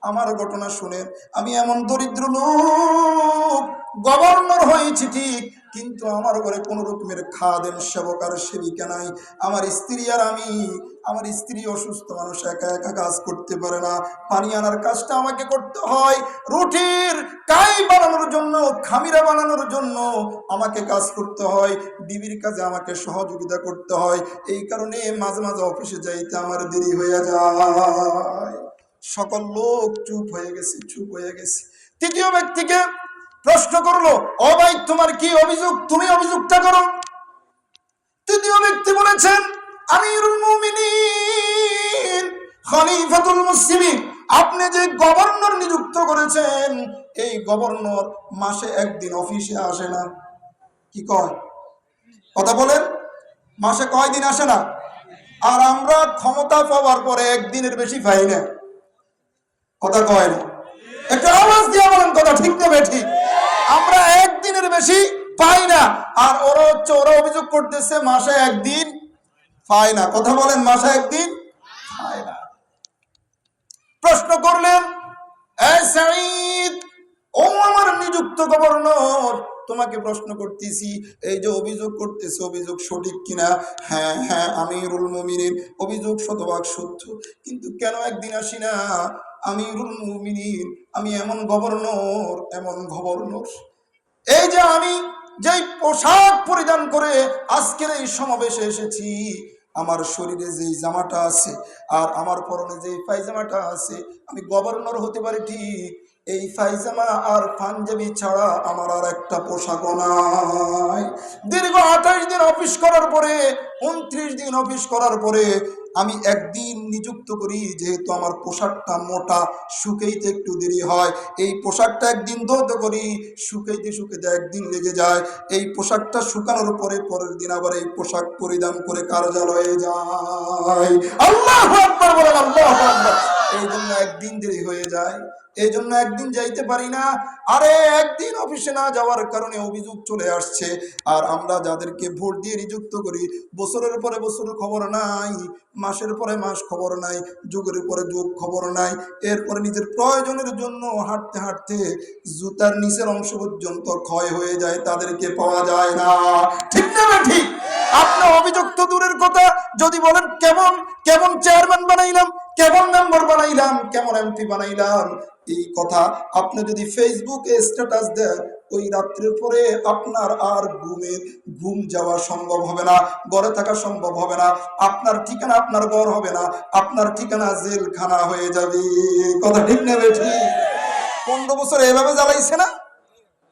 আমার ঘটনা শুনেন, আমি এমন দরিদ্র লোক, গভর্নর হয়েছি ঠিক, কিন্তু আমার ঘরে কোন রকমের খাদেম, সেবক আর সেবিকা নাই। আমার স্ত্রী আর আমি, আমার স্ত্রী অসুস্থ মানুষ, একা একা কাজ করতে পারে না, পানি আনার কাজটা আমাকে করতে হয়, রুটির কাই বানানোর জন্য, খামিরা বানানোর জন্য আমাকে কাজ করতে হয়, বিবির কাজে আমাকে সহযোগিতা করতে হয়, এই কারণে মাঝে মাঝে অফিসে যাইতে আমার দেরি হয়ে যায়। সকল লোক চুপ হয়ে গেছে, চুপ হয়ে গেছে। তৃতীয় ব্যক্তিকে প্রশ্ন করলো, ও ভাই তোমার কি অভিযোগ, তুমি অভিযোগটা করো। তৃতীয় ব্যক্তি বলেছেন, আমিরুল মুমিনিন খলিফাতুল মুসলিমিন, আপনি যে গভর্নর নিযুক্ত করেছেন এই গভর্নর মাসে একদিন অফিসে আসে না। কি কয়? কথা বলেন, মাসে কয়দিন আসে না? আর আমরা ক্ষমতা পাওয়ার পরে একদিনের বেশি পাই না। কথা কয় না? একটা আওয়াজ দিয়ে বলেন, কথা ঠিক না বেঠিক? আমরা একদিনের বেশি পাই না, আর ওরা হচ্ছে, ওরা অভিযোগ করতেছে মাসে একদিন পায় না। কথা বলেন, মাসে একদিন পায় না। প্রশ্ন করলেন, এই সাঈদ, ও আমার নিযুক্ত গভর্নর, তোমাকে প্রশ্ন করতেছি, এই যে অভিযোগ করতেছে অভিযোগ সঠিক কিনা? হ্যাঁ হ্যাঁ আমিরুল মুমিনিন, অভিযোগ শতভাগ সত্য, কিন্তু কেন একদিন আসি না? আমিরুল মুমিনিন, আমি এমন গভর্নর, এমন গভর্নর, এই যে আমি যেই পোশাক পরিধান করে আজকের এই সমাবেশে এসেছি, আমার শরীরে যেই জামাটা আছে আর আমার পরনে যেই পায়জামাটা আছে, আমি গভর্নর হতে পারি ঠিক, এই পায়জামা আর পাঞ্জাবি ছাড়া আমার আর একটা পোশাকও নাই। দীর্ঘ 28 দিন অফিস করার পরে, 29 দিন অফিস করার পরে আমি একদিন নিযুক্ত করি, যেহেতু আমার পোশাকটা মোটা, শুকাইতে একটু দেরি হয়, এই পোশাকটা একদিন ধুতে করি, শুকাইতে শুকাইতে একদিন লেগে যায়, এই পোশাকটা শুকানোর পরে পরের দিন আবার এই পোশাক পরিধান করে কার্যালয়ে যায়। আল্লাহু আকবার বলেন, আল্লাহু আকবার। এই জন্য একদিন দেরি হয়ে যায়, এই জন্য একদিন যাইতে পারি না। আরে একদিন অফিসে না যাওয়ার কারণে অভিযোগ চলে আসছে। আর আমরা যাদেরকে ভোট দিয়ে নিযুক্ত করি, বছরের পরে বছর খবর নাই, মাসের পরে মাস খবর নাই, যুগের পরে যুগ খবর নাই, এরপরে নিজের প্রয়োজনের জন্য হাঁটতে হাঁটতে জুতার নিচের অংশ পর্যন্ত ক্ষয় হয়ে যায়, তাদেরকে পাওয়া যায় না। ঠিক না ঠিক? আপনার অভিযোগ তো দূরের কথা, যদি বলেন কেমন কেমন চেয়ারম্যান বানাইলাম, কেমন মেম্বার বানাইলাম, কেমন এমপি বানাইলাম, এই কথা আপনি যদি ফেসবুকে স্ট্যাটাস দেন, ওই রাত্রের পরে আপনার আর ঘুম যাওয়া সম্ভব হবে না, ঘরে থাকা সম্ভব হবে না, আপনার ঠিকানা আপনার ঘর হবে না, আপনার ঠিকানা জেলখানা হয়ে যাবে। কথা ঠিক নেবে ঠিক? 15 বছর এভাবে জ্বালাইছে না?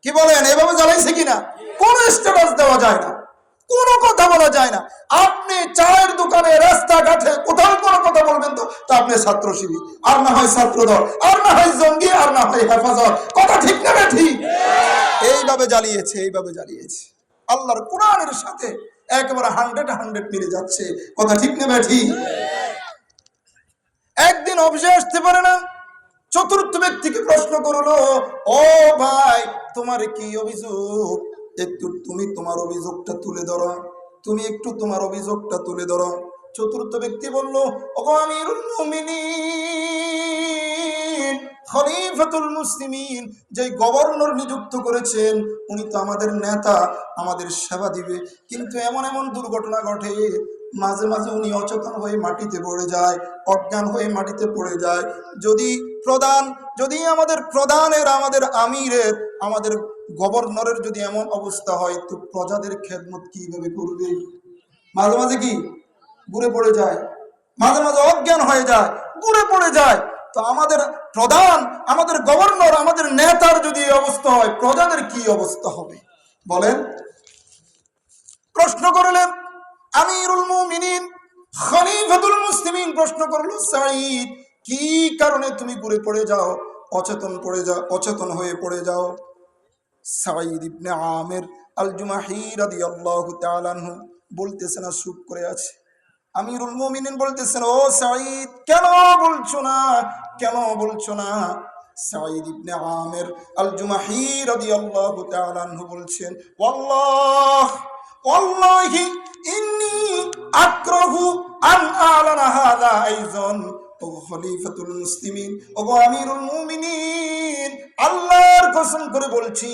কি বলেন, এভাবে জ্বালাইছে কিনা? কোন স্ট্যাটাস দেওয়া যায় না, কোনো কথা বলা যায় না। আপনি চায়ের দোকানে, রাস্তাঘাটে কোথাও কোনো কথা বলবেন তো আপনি ছাত্র শিবির, আর না হয় ছাত্রদল, আর না হয় জঙ্গি, আর না হয় হেফাজত। কথা ঠিক না ঠিক? এইভাবে জ্বালিয়েছে, এইভাবে জ্বালিয়েছে। আল্লাহর কোরআনের সাথে একেবারে 100 মিলে যাচ্ছে। কথা ঠিক না ঠিক? একদিন অফিসে আসতে পারে না, চতুর্থ ব্যক্তিকে প্রশ্ন করলো, ও ভাই তোমার কি অভিযোগ, একটু তুমি তোমার অভিযোগটা তুলে ধরো, তুমি একটু তোমার অভিযোগটা তুলে ধরো। চতুর্থ ব্যক্তি বলল, ওগো আমিরুল মুমিনিন খলিফাতুল মুসলিমিন, যে গভর্নর নিযুক্ত করেছেন, উনি তো আমাদের নেতা, আমাদের সেবা দিবে। কিন্তু এমন এমন দুর্ঘটনা ঘটে, মাঝে মাঝে উনি অচেতন হয়ে মাটিতে পড়ে যায়, অজ্ঞান হয়ে মাটিতে পড়ে যায়। যদি আমাদের প্রধানের, আমাদের আমিরের, আমাদের গভর্নরের যদি এমন অবস্থা হয়, তো প্রজাদের খেদমত কিভাবে করবে? মাঝে মাঝে কি ঘুরে পড়ে যায়, মাঝে মাঝে অজ্ঞান হয়ে যায়, ঘুরে পড়ে যায়। তো আমাদের প্রধান, আমাদের গভর্নর, আমাদের নেতার যদি এই অবস্থা হয়, প্রজাদের কি অবস্থা হবে বলেন? প্রশ্ন করলেন আমিরুল মুমিনিন খলিফাতুল মুসলিমিন, প্রশ্ন করলো, সাঈদ, কি কারণে তুমি ঘুরে পড়ে যাও, অচেতন হয়ে পড়ে যাও? সাঈদ ইবনে আমির আল জুমাহি রাদিয়াল্লাহু তাআলা আনহু বলতেছেন, আর চুপ করে আছে। আমিরুল মুমিনিন বলতেছেন, ও সাঈদ, কেন বলছো না? সাঈদ ইবনে আমির আল জুমাহি রাদিয়াল্লাহু তাআলা আনহু বলছেন, ওয়াল্লাহি ইন্নী আক্রাহু আন আলানা হাযা আইযান। ও খলিফাতুল মুসলিমিন, ও আমিরুল মুমিনিন, আল্লাহর কসম করে বলছি,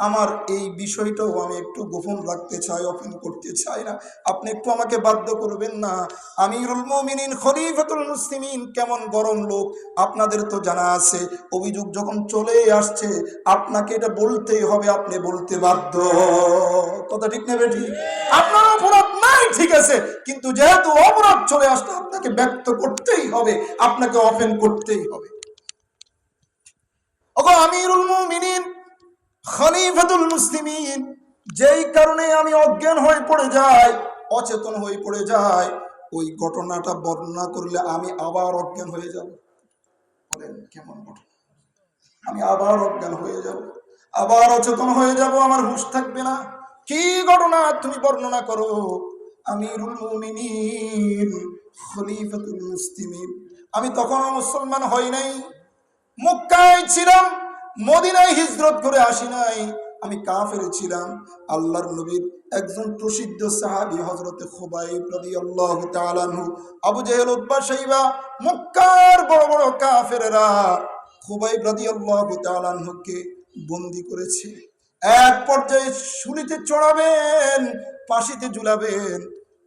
আমার এই বিষয়টাও আমি একটু গোপন রাখতে চাই, ওপেন করতে চাই না। আপনি একটু আমাকে বাধ্য করবেন না। আমিরুল মুমিনিন খলিফাতুল মুসলিমিন কেমন গরম লোক আপনাদের তো জানা আছে। অভিযোগ যখন চলে আসছে, আপনাকে এটা বলতেই হবে, আপনি বলতে বাধ্য। কথা ঠিক নেবে? ঠিক। আপনার অপরাধ নাই, ঠিক আছে, কিন্তু যেহেতু অপরাধ চলে আসলে আপনাকে ব্যক্ত করতেই হবে, আপনাকে ওপেন করতেই হবে। ওগো আমিরুল মুমিনিন খলিফাতুল মুসলিমিন, যেই কারণে আমি অজ্ঞান হয়ে পড়ে যাই, অচেতন হয়ে পড়ে যাই, ওই ঘটনাটা বর্ণনা করলে আমি আবার অজ্ঞান হয়ে যাব। বলেন কেমন ঘটনা? আমি আবার অজ্ঞান হয়ে যাব, আবার অচেতন হয়ে যাব, আমার হুঁশ থাকবে না। কি ঘটনা তুমি বর্ণনা করো? আমিরুল মুমিনিন খলিফাতুল মুসলিমিন, আমি তখনও মুসলমান হই নাই, মক্কায় ছিলাম, মদিনায় হিজরত করে আসি নাই, আমি কাফের ছিলাম। আল্লাহর নবীর একজন প্রসিদ্ধ সাহাবী হযরতে খুবাইব রাদিয়াল্লাহু তাআলা আনহু, আবু জেহেল, উতবা, শাইবা, মক্কার বড় বড় কাফেররা খুবাইব রাদিয়াল্লাহু তাআলা আনহুকে বন্দী করেছে। এক পর্যায়ে শুলিতে চড়াবেন, ফাঁসিতে ঝুলাবেন,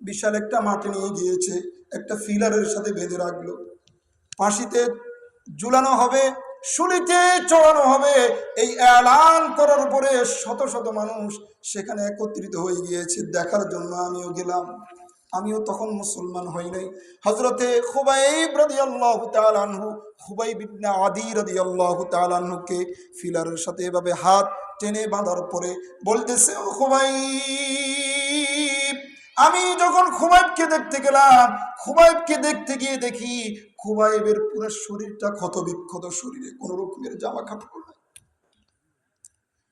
বিশাল একটা মাটি নিয়ে গিয়েছে, একটা ফিলারের সাথে বেঁধে রাখলো। ফাঁসিতে ঝুলানো হবে, শুলিতে চড়ানো হবে, এই এলান করার পরে শত শত মানুষ সেখানে একত্রিত হয়ে গিয়েছে দেখার জন্য। আমিও গেলাম, আমিও তখন মুসলমান হই নাই। হযরতে খুবাইব রাদিয়াল্লাহু তাআলা আনহু, খুবাইব ইবনে আদি রাদিয়াল্লাহু তাআলা আনহুকে ফিলারের সাথে এভাবে হাত টেনে বাঁধার পরে বলতেছে, ও খুবাইব, আমি যখন খুবাইবকে দেখতে গেলাম, খুবাইবকে দেখতে গিয়ে দেখি খুবাইবের পুরো শরীরটা ক্ষত বিক্ষত, শরীরে কোন রকমের জামা কাপড় নাই,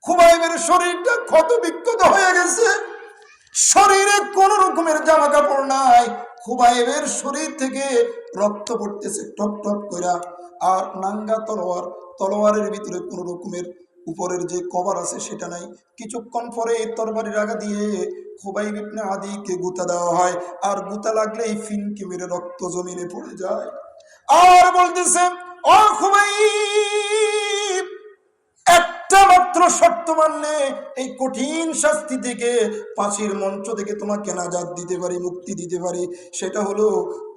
খুবাইবের শরীরটা ক্ষত বিক্ষত হয়ে গেছে, শরীরে কোন রকমের জামা কাপড় নাই, খুবাইবের শরীর থেকে রক্ত পড়তেছে টপ টপ কইরা, আর নাঙ্গা তলোয়ার, তলোয়ারের ভিতরে কোন রকমের উপরের যে কভার আছে সেটা নাই। কিছুক্ষণ পরে তরবারির আগা দিয়ে খুবাইব ইবনে আদিকে গুতা দেওয়া হয়, আর গুতা লাগলেই ফিনকি মেরে রক্ত জমিনে পড়ে যায়। আর বলতেছে, ও খুবাইব, একটা মাত্র শর্ত মানলে এই কঠিন শাস্তি থেকে, ফাঁসির মঞ্চ থেকে তোমাকে নাজাত দিতে পারি, মুক্তি দিতে পারি। সেটা হলো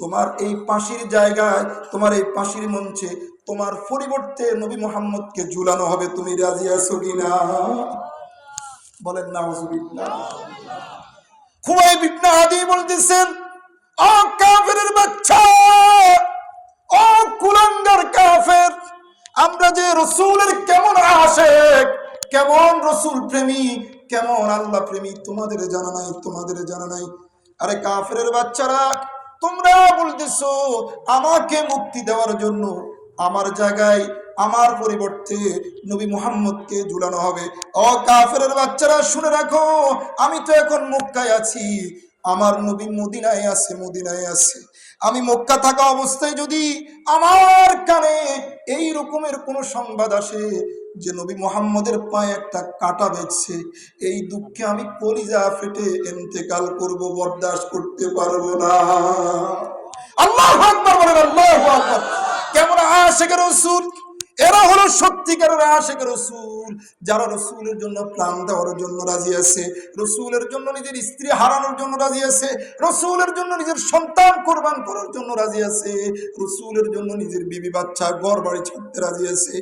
তোমার এই ফাঁসির জায়গায়, তোমার এই ফাঁসির মঞ্চে তোমার পরিবর্তে নবী মুহাম্মদকে ঝুলানো হবে। তুমি রাজি আছো কিনা? বলেন নাউজুবিল্লাহ। খুবাইব ইবনে আদি বলতেছেন, ও কাফেরের বাচ্চা, ও কুলাঙ্গার কাফের, আমরা যে রসুলের কেমন আশিক, কেমন রসুল প্রেমী, কেমন আল্লাহ প্রেমী, তোমাদের জানা নাই, তোমাদের জানা নাই। আরে কাফেরের বাচ্চারা, তোমরা বলতেছো আমাকে মুক্তি দেওয়ার জন্য আমার জায়গায়, আমার পরিবর্তে নবী মুহাম্মদকে ঝুলানো হবে। ও কাফেরের বাচ্চারা, শুনে রাখো, আমি তো এখন মক্কায় আছি, আমার নবী মদিনায় আছে, মদিনায় আছে। আমি মক্কা থাকা অবস্থায় যদি আমার কানে এই রকমের কোন সংবাদ আসে যে নবী মুহাম্মদের পায়ে একটা কাঁটা বেঁধেছে, এই দুঃখে আমি কলিজা ফেটে ইন্তেকাল করব, বরদাস্ত করতে পারবো না। আল্লাহু আকবার বলেন, আল্লাহু আকবার। কেমন আশিক রাসূল, এরা হলো সত্যিকারের আশিক রাসূল, যারা রাসূলের জন্য প্রাণ দেওয়ার জন্য রাজি আছে, রাসূলের জন্য নিজের স্ত্রী হারানোর জন্য রাজি আছে, রাসূলের জন্য নিজের সন্তান কুরবান করার জন্য রাজি আছে, রাসূলের জন্য নিজের বিবি বাচ্চা ঘর বাড়ি ছাড়তে রাজি আছে।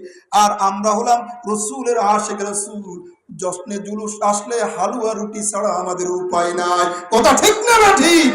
আর আমরা হলাম রাসূলের আশিক রাসূল, জশ্নে জুলুস আসলে হালুয়া রুটি ছাড়া আমাদের উপায় নাই। কথা ঠিক না ঠিক?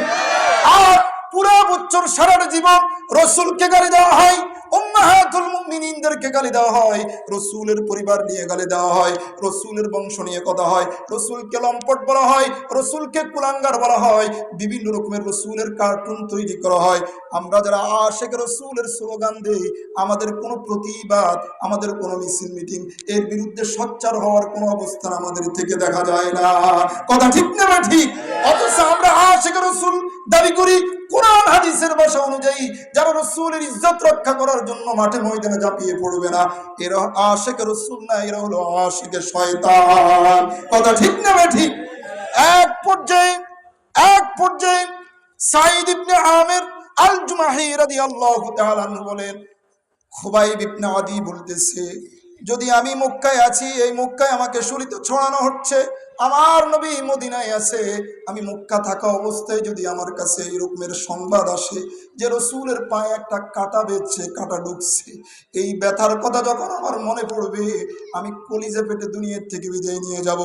আর পুরো বছর সারাটা জীবন রাসূলকে গালি দেওয়া হয়, উম্মাহাতুল মুমিনিনদেরকে গালি দেওয়া হয়, রাসূলের পরিবার নিয়ে গালি দেওয়া হয়, রাসূলের বংশ নিয়ে কথা হয়, রাসূলকে লম্পট বলা হয়, রাসূলকে কুলাঙ্গার বলা হয়, বিভিন্ন রকমের রাসূলের কার্টুন তৈরি করা হয়। আমরা যারা আশিক রাসূলের স্লোগান দেই, আমাদের কোনো প্রতিবাদ, আমাদের কোনো মিছিল মিটিং এর বিরুদ্ধে সোচ্চার হওয়ার কোনো অবস্থান আমাদের থেকে দেখা যায় না। কথা ঠিক না ঠিক? অথচ আমরা আশিক রাসূল দাবি করি কোরআন হাদিসের ভাষা অনুযায়ী, যারা রাসূলের ইজ্জত রক্ষা করার জন্য মাঠে ময়দানে ঝাঁপিয়ে পড়বে না, এরা আশিক রাসূল না, এরা হলো আশিকে শয়তান। কথা ঠিক না ঠিক? এক পর্যায়ে সাঈদ ইবনে আমির আল জুমাহি রাদিয়াল্লাহু তাআলা আনহু বলেন, খুবাইব ইবনে আদি বলতেছে, যদি আমি মক্কায় আছি, এই মক্কায় আমাকে শুলিতে ছড়ানো হচ্ছে, আমার নবী মদিনায় আছে, আমি মক্কা থাকা অবস্থায় যদি আমার কাছে এই রকমের সংবাদ আসে যে রাসূলের পায়ে একটা কাঁটা বেঁধেছে, কাঁটা ঢুকছে, এই ব্যথার কথা যখন আমার মনে পড়বে, আমি কলিজা পেটে দুনিয়ার থেকে বিদায় নিয়ে যাব।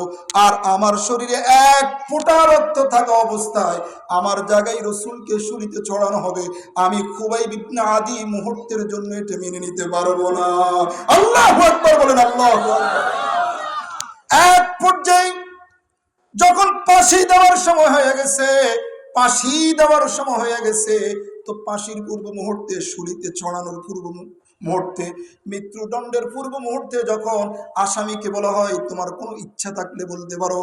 আর আমার শরীরে এক ফোঁটা রক্ত থাকা অবস্থায় আমার জায়গায় রাসূলকে শুলিতে ছড়ানো হবে, আমি খুবাইব ইবনে আদি মুহূর্তের জন্য এটা মেনে নিতে পারবো না। আল্লাহু আকবার বলেন, আল্লাহু আকবার। এক পর্যায়ে যখন ফাঁসি দেওয়ার সময় হয়ে গেছে, তো ফাঁসির পূর্ব মুহূর্তে, শুলিতে ছড়ানোর পূর্ব মুহূর্তে, মৃত্যুদণ্ডের পূর্ব মুহূর্তে যখন আসামিকে বলা হয় তোমার কোনো ইচ্ছা থাকলে বলতে পারো,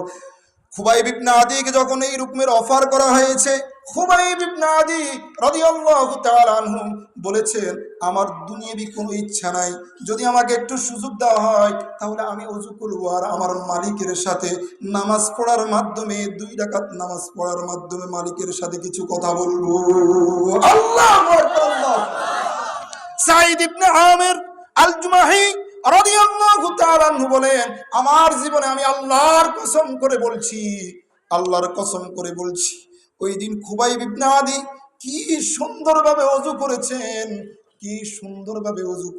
খুবাইব ইবনে আদিকে যখন এই রকমের অফার করা হয়েছে, খুবাইব ইবনে আদি রাদিয়াল্লাহু তাআলা আনহু বলেছেন, আমার দুনিয়াবি কোনো ইচ্ছা নাই, যদি আমাকে একটু সুযোগ দেওয়া হয় তাহলে আমি ওযু করব আর আমার মালিকের সাথে নামাজ পড়ার মাধ্যমে, 2 রাকাত নামাজ পড়ার মাধ্যমে মালিকের সাথে কিছু কথা বলবো। আল্লাহু আকবার। সাঈদ ইবনে আমির আল জুমাহি রাদিয়াল্লাহু তাআলা আনহু বলেন, আমার জীবনে আমি আল্লাহর কসম করে বলছি, ওই দিন খুবাইব ইবনে আদি কি সুন্দরভাবে ওযু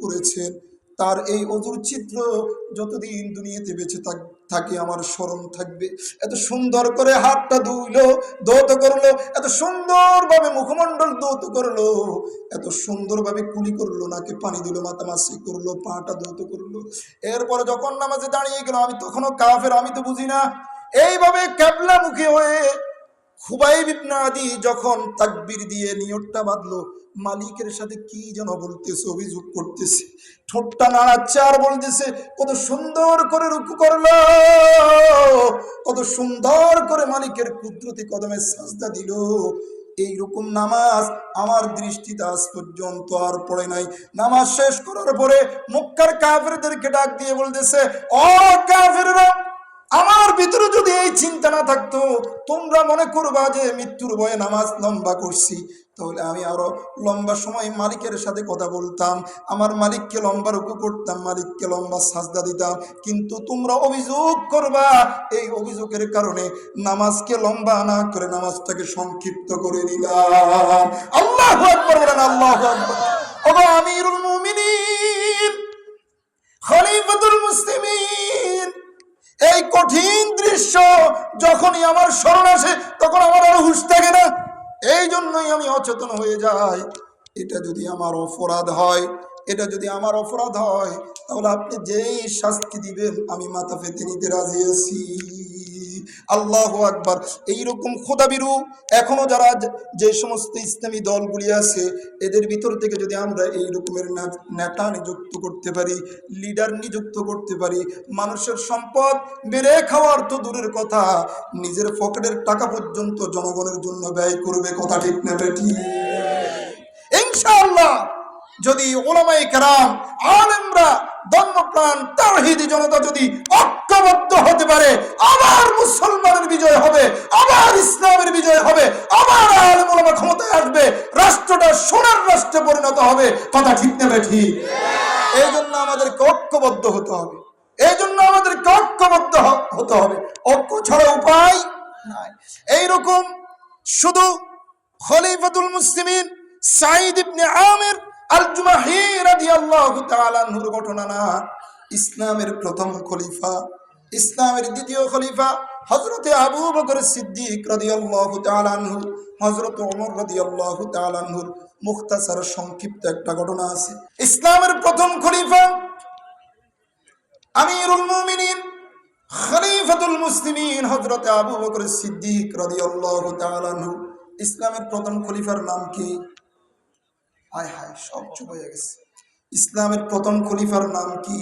করেছেন, তার এই ওযুর চিত্র যতদিন দুনিয়াতে বেঁচে থাকে আমার স্মরণ থাকবে। এত সুন্দর করে হাতটা ধুইলো, ধৌত করলো, এত সুন্দরভাবে মুখমণ্ডল ধৌত করলো, এত সুন্দরভাবে কুলি করলো, নাকে পানি দিল, মাথা মাসি করলো, পাটা ধৌত করলো। এরপরে যখন নামাজে দাঁড়িয়ে গেল, আমি তখনও কাফের, আমি তো বুঝি না, এইভাবে ক্যাবলামুখী হয়ে খুবাইব ইবনে আদি যখন তাকবীর দিয়ে নিয়তটা বাঁধলো, মালিকের সাথে কি যেন বলতেছে, অভিযোগ করতেছে, ঠোঁটটা নাড়াচ্ছে আর বলতেছে, কত সুন্দর করে রুকু করলো, কত সুন্দর করে মালিকের কুদরতি কদমে সাজদা দিল। এইরকম নামাজ আমার দৃষ্টিতে আজ পর্যন্ত আর পড়ে নাই। নামাজ শেষ করার পরে মক্কার কাফেরদেরকে ডাক দিয়ে বলতেছে, ও কাফেররা, আমার ভিতরে যদি এই চিন্তা না থাকতো, তোমরা মনে করবা যে মৃত্যুর ভয়ে নামাজ লম্বা করছি, তাহলে আমি আরো লম্বা সময় মালিকের সাথে কথা বলতাম, আমার মালিককে লম্বা রুকু করতাম, মালিককে লম্বা সাজদা দিতাম, কিন্তু তোমরা অভিযোগ করবা, এই অভিযোগের কারণে নামাজকে লম্বা না করে নামাজটাকে সংক্ষিপ্ত করে দিলাম। আল্লাহু আকবার বলেন, আল্লাহু আকবার। ওগো আমিরুল মুমিনিন, খলিফাতুল মুসলিমিন, এই কঠিন দৃশ্য যখনই আমার স্মরণ আসে তখন আমার আর হুঁশ থাকে না, এই জন্যই আমি অচেতন হয়ে যাই। এটা যদি আমার অপরাধ হয় তাহলে আপনি যেই শাস্তি দিবেন আমি মাথা পেতে নিতে রাজি আছি। আল্লাহু আকবার। এইরকম খোদাবিরু এখনো যারা যে সমস্ত ইসলামী দলগুলি আছে, এদের ভিতর থেকে যদি আমরা এই রকমের নেতা নিযুক্ত করতে পারি, লিডার নিযুক্ত করতে পারি, মানুষের সম্পদ মেরে খাওয়ার তো দূরের কথা, নিজের পকেটের টাকা পর্যন্ত জনগণের জন্য ব্যয় করবে। কথা ঠিক না বেঠিক? ইনশাআল্লাহ যদি উলামায়ে কেরাম, আলেমরা, ধর্মপ্রাণ তাওহীদি জনতা যদি ঐক্য ঐক্যবদ্ধ হতে পারে, আবার মুসলমানের বিজয় হবে, আবার ইসলামের বিজয় হবে, আবার আলেম ওলামা ক্ষমতায় আসবে, রাষ্ট্রটা সোনার রাষ্ট্রে পরিণত হবে। কথা ঠিক না ঠিক? এই জন্য আমাদেরকে ঐক্যবদ্ধ হতে হবে, এই জন্য আমাদেরকে ঐক্যবদ্ধ হতে হবে। ঐক্য ছাড়া উপায় নাই। এইরকম শুধু খলিফাতুল মুসলিমিন সাঈদ ইবনে আমির আল জুমাহি রাদিয়াল্লাহু তাআলা আনহুর ঘটনা না, ইসলামের প্রথম খলিফা, ইসলামের দ্বিতীয় খলিফা হযরতে আবু বকর সিদ্দিক রাদিয়াল্লাহু তাআলা আনহু, হযরত ওমর রাদিয়াল্লাহু তাআলা আনহুর মুখতাসার সংক্ষিপ্ত একটা ঘটনা আছে। ইসলামের প্রথম খলিফা আমিরুল মুমিনিন খলিফাতুল মুসলিমিন হযরতে আবু বকর সিদ্দিক রাদিয়াল্লাহু তাআলা আনহু। ইসলামের প্রথম খলিফার নাম কি? হায় হায়, সব চুপ হয়ে গেছে। ইসলামের প্রথম খলিফার নাম কি?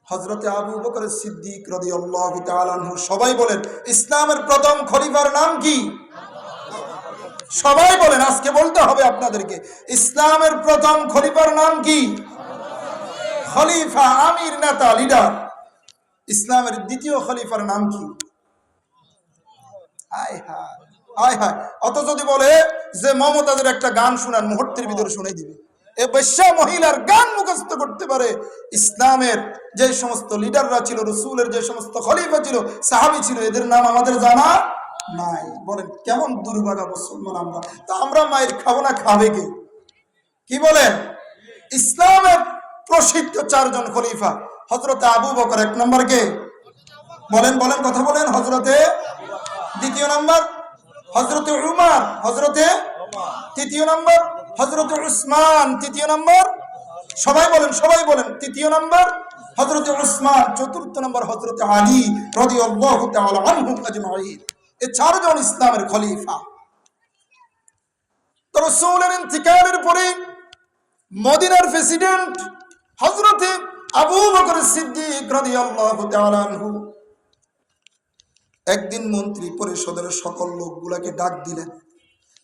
হযরতে আবু বকর সিদ্দিক রাদিয়াল্লাহু তাআলা আনহু। সবাই বলেন ইসলামের প্রথম খলিফার নাম কি? সবাই বলেন, আজকে বলতে হবে আপনাদেরকে, ইসলামের প্রথম খলিফার নাম কি? খলিফা, আমির, নেতা, লিডার। ইসলামের দ্বিতীয় খলিফার নাম কি? হায় হায় হায় হায়। অত যদি বলে যে মমতাজের একটা গান শোনান, মুহূর্তের ভিতরে শুনে দিবে। এ বেশ্যা মহিলার গান মুখস্থ করতে পারে। ইসলামের যে সমস্ত লিডাররা ছিল, রাসূলের যে সমস্ত খলিফা ছিল, সাহাবী ছিল, এদের নাম আমাদের জানা নাই। বলেন কেমন দুর্ভাগা মুসলমান আমরা। তা আমরা মায়ের খাবো না, খাবে কে? কি বলেন? ইসলামের প্রসিদ্ধ চারজন খলিফা, হযরতে আবু বকর এক নম্বর কে? বলেন বলেন, কথা বলেন। হযরতে, দ্বিতীয় নম্বর হযরতে উমর, হযরতে, তৃতীয় নম্বর হযরতে উসমান, তৃতীয় নম্বর, সবাই বলেন সবাই বলেন, তৃতীয় নম্বর হযরতে উসমান, চতুর্থ নম্বর হযরতে আলী রাদিয়াল্লাহু তাআলা আনহুম আজমাইন। এই চারজন ইসলামের খলিফা। তো রাসূলের ইন্তিকালের পরে মদিনার প্রেসিডেন্ট হযরতে আবু বকর সিদ্দিক রাদিয়াল্লাহু তাআলা আনহু একদিন মন্ত্রী পরিষদের সকল লোকগুলাকে ডাক দিলেন।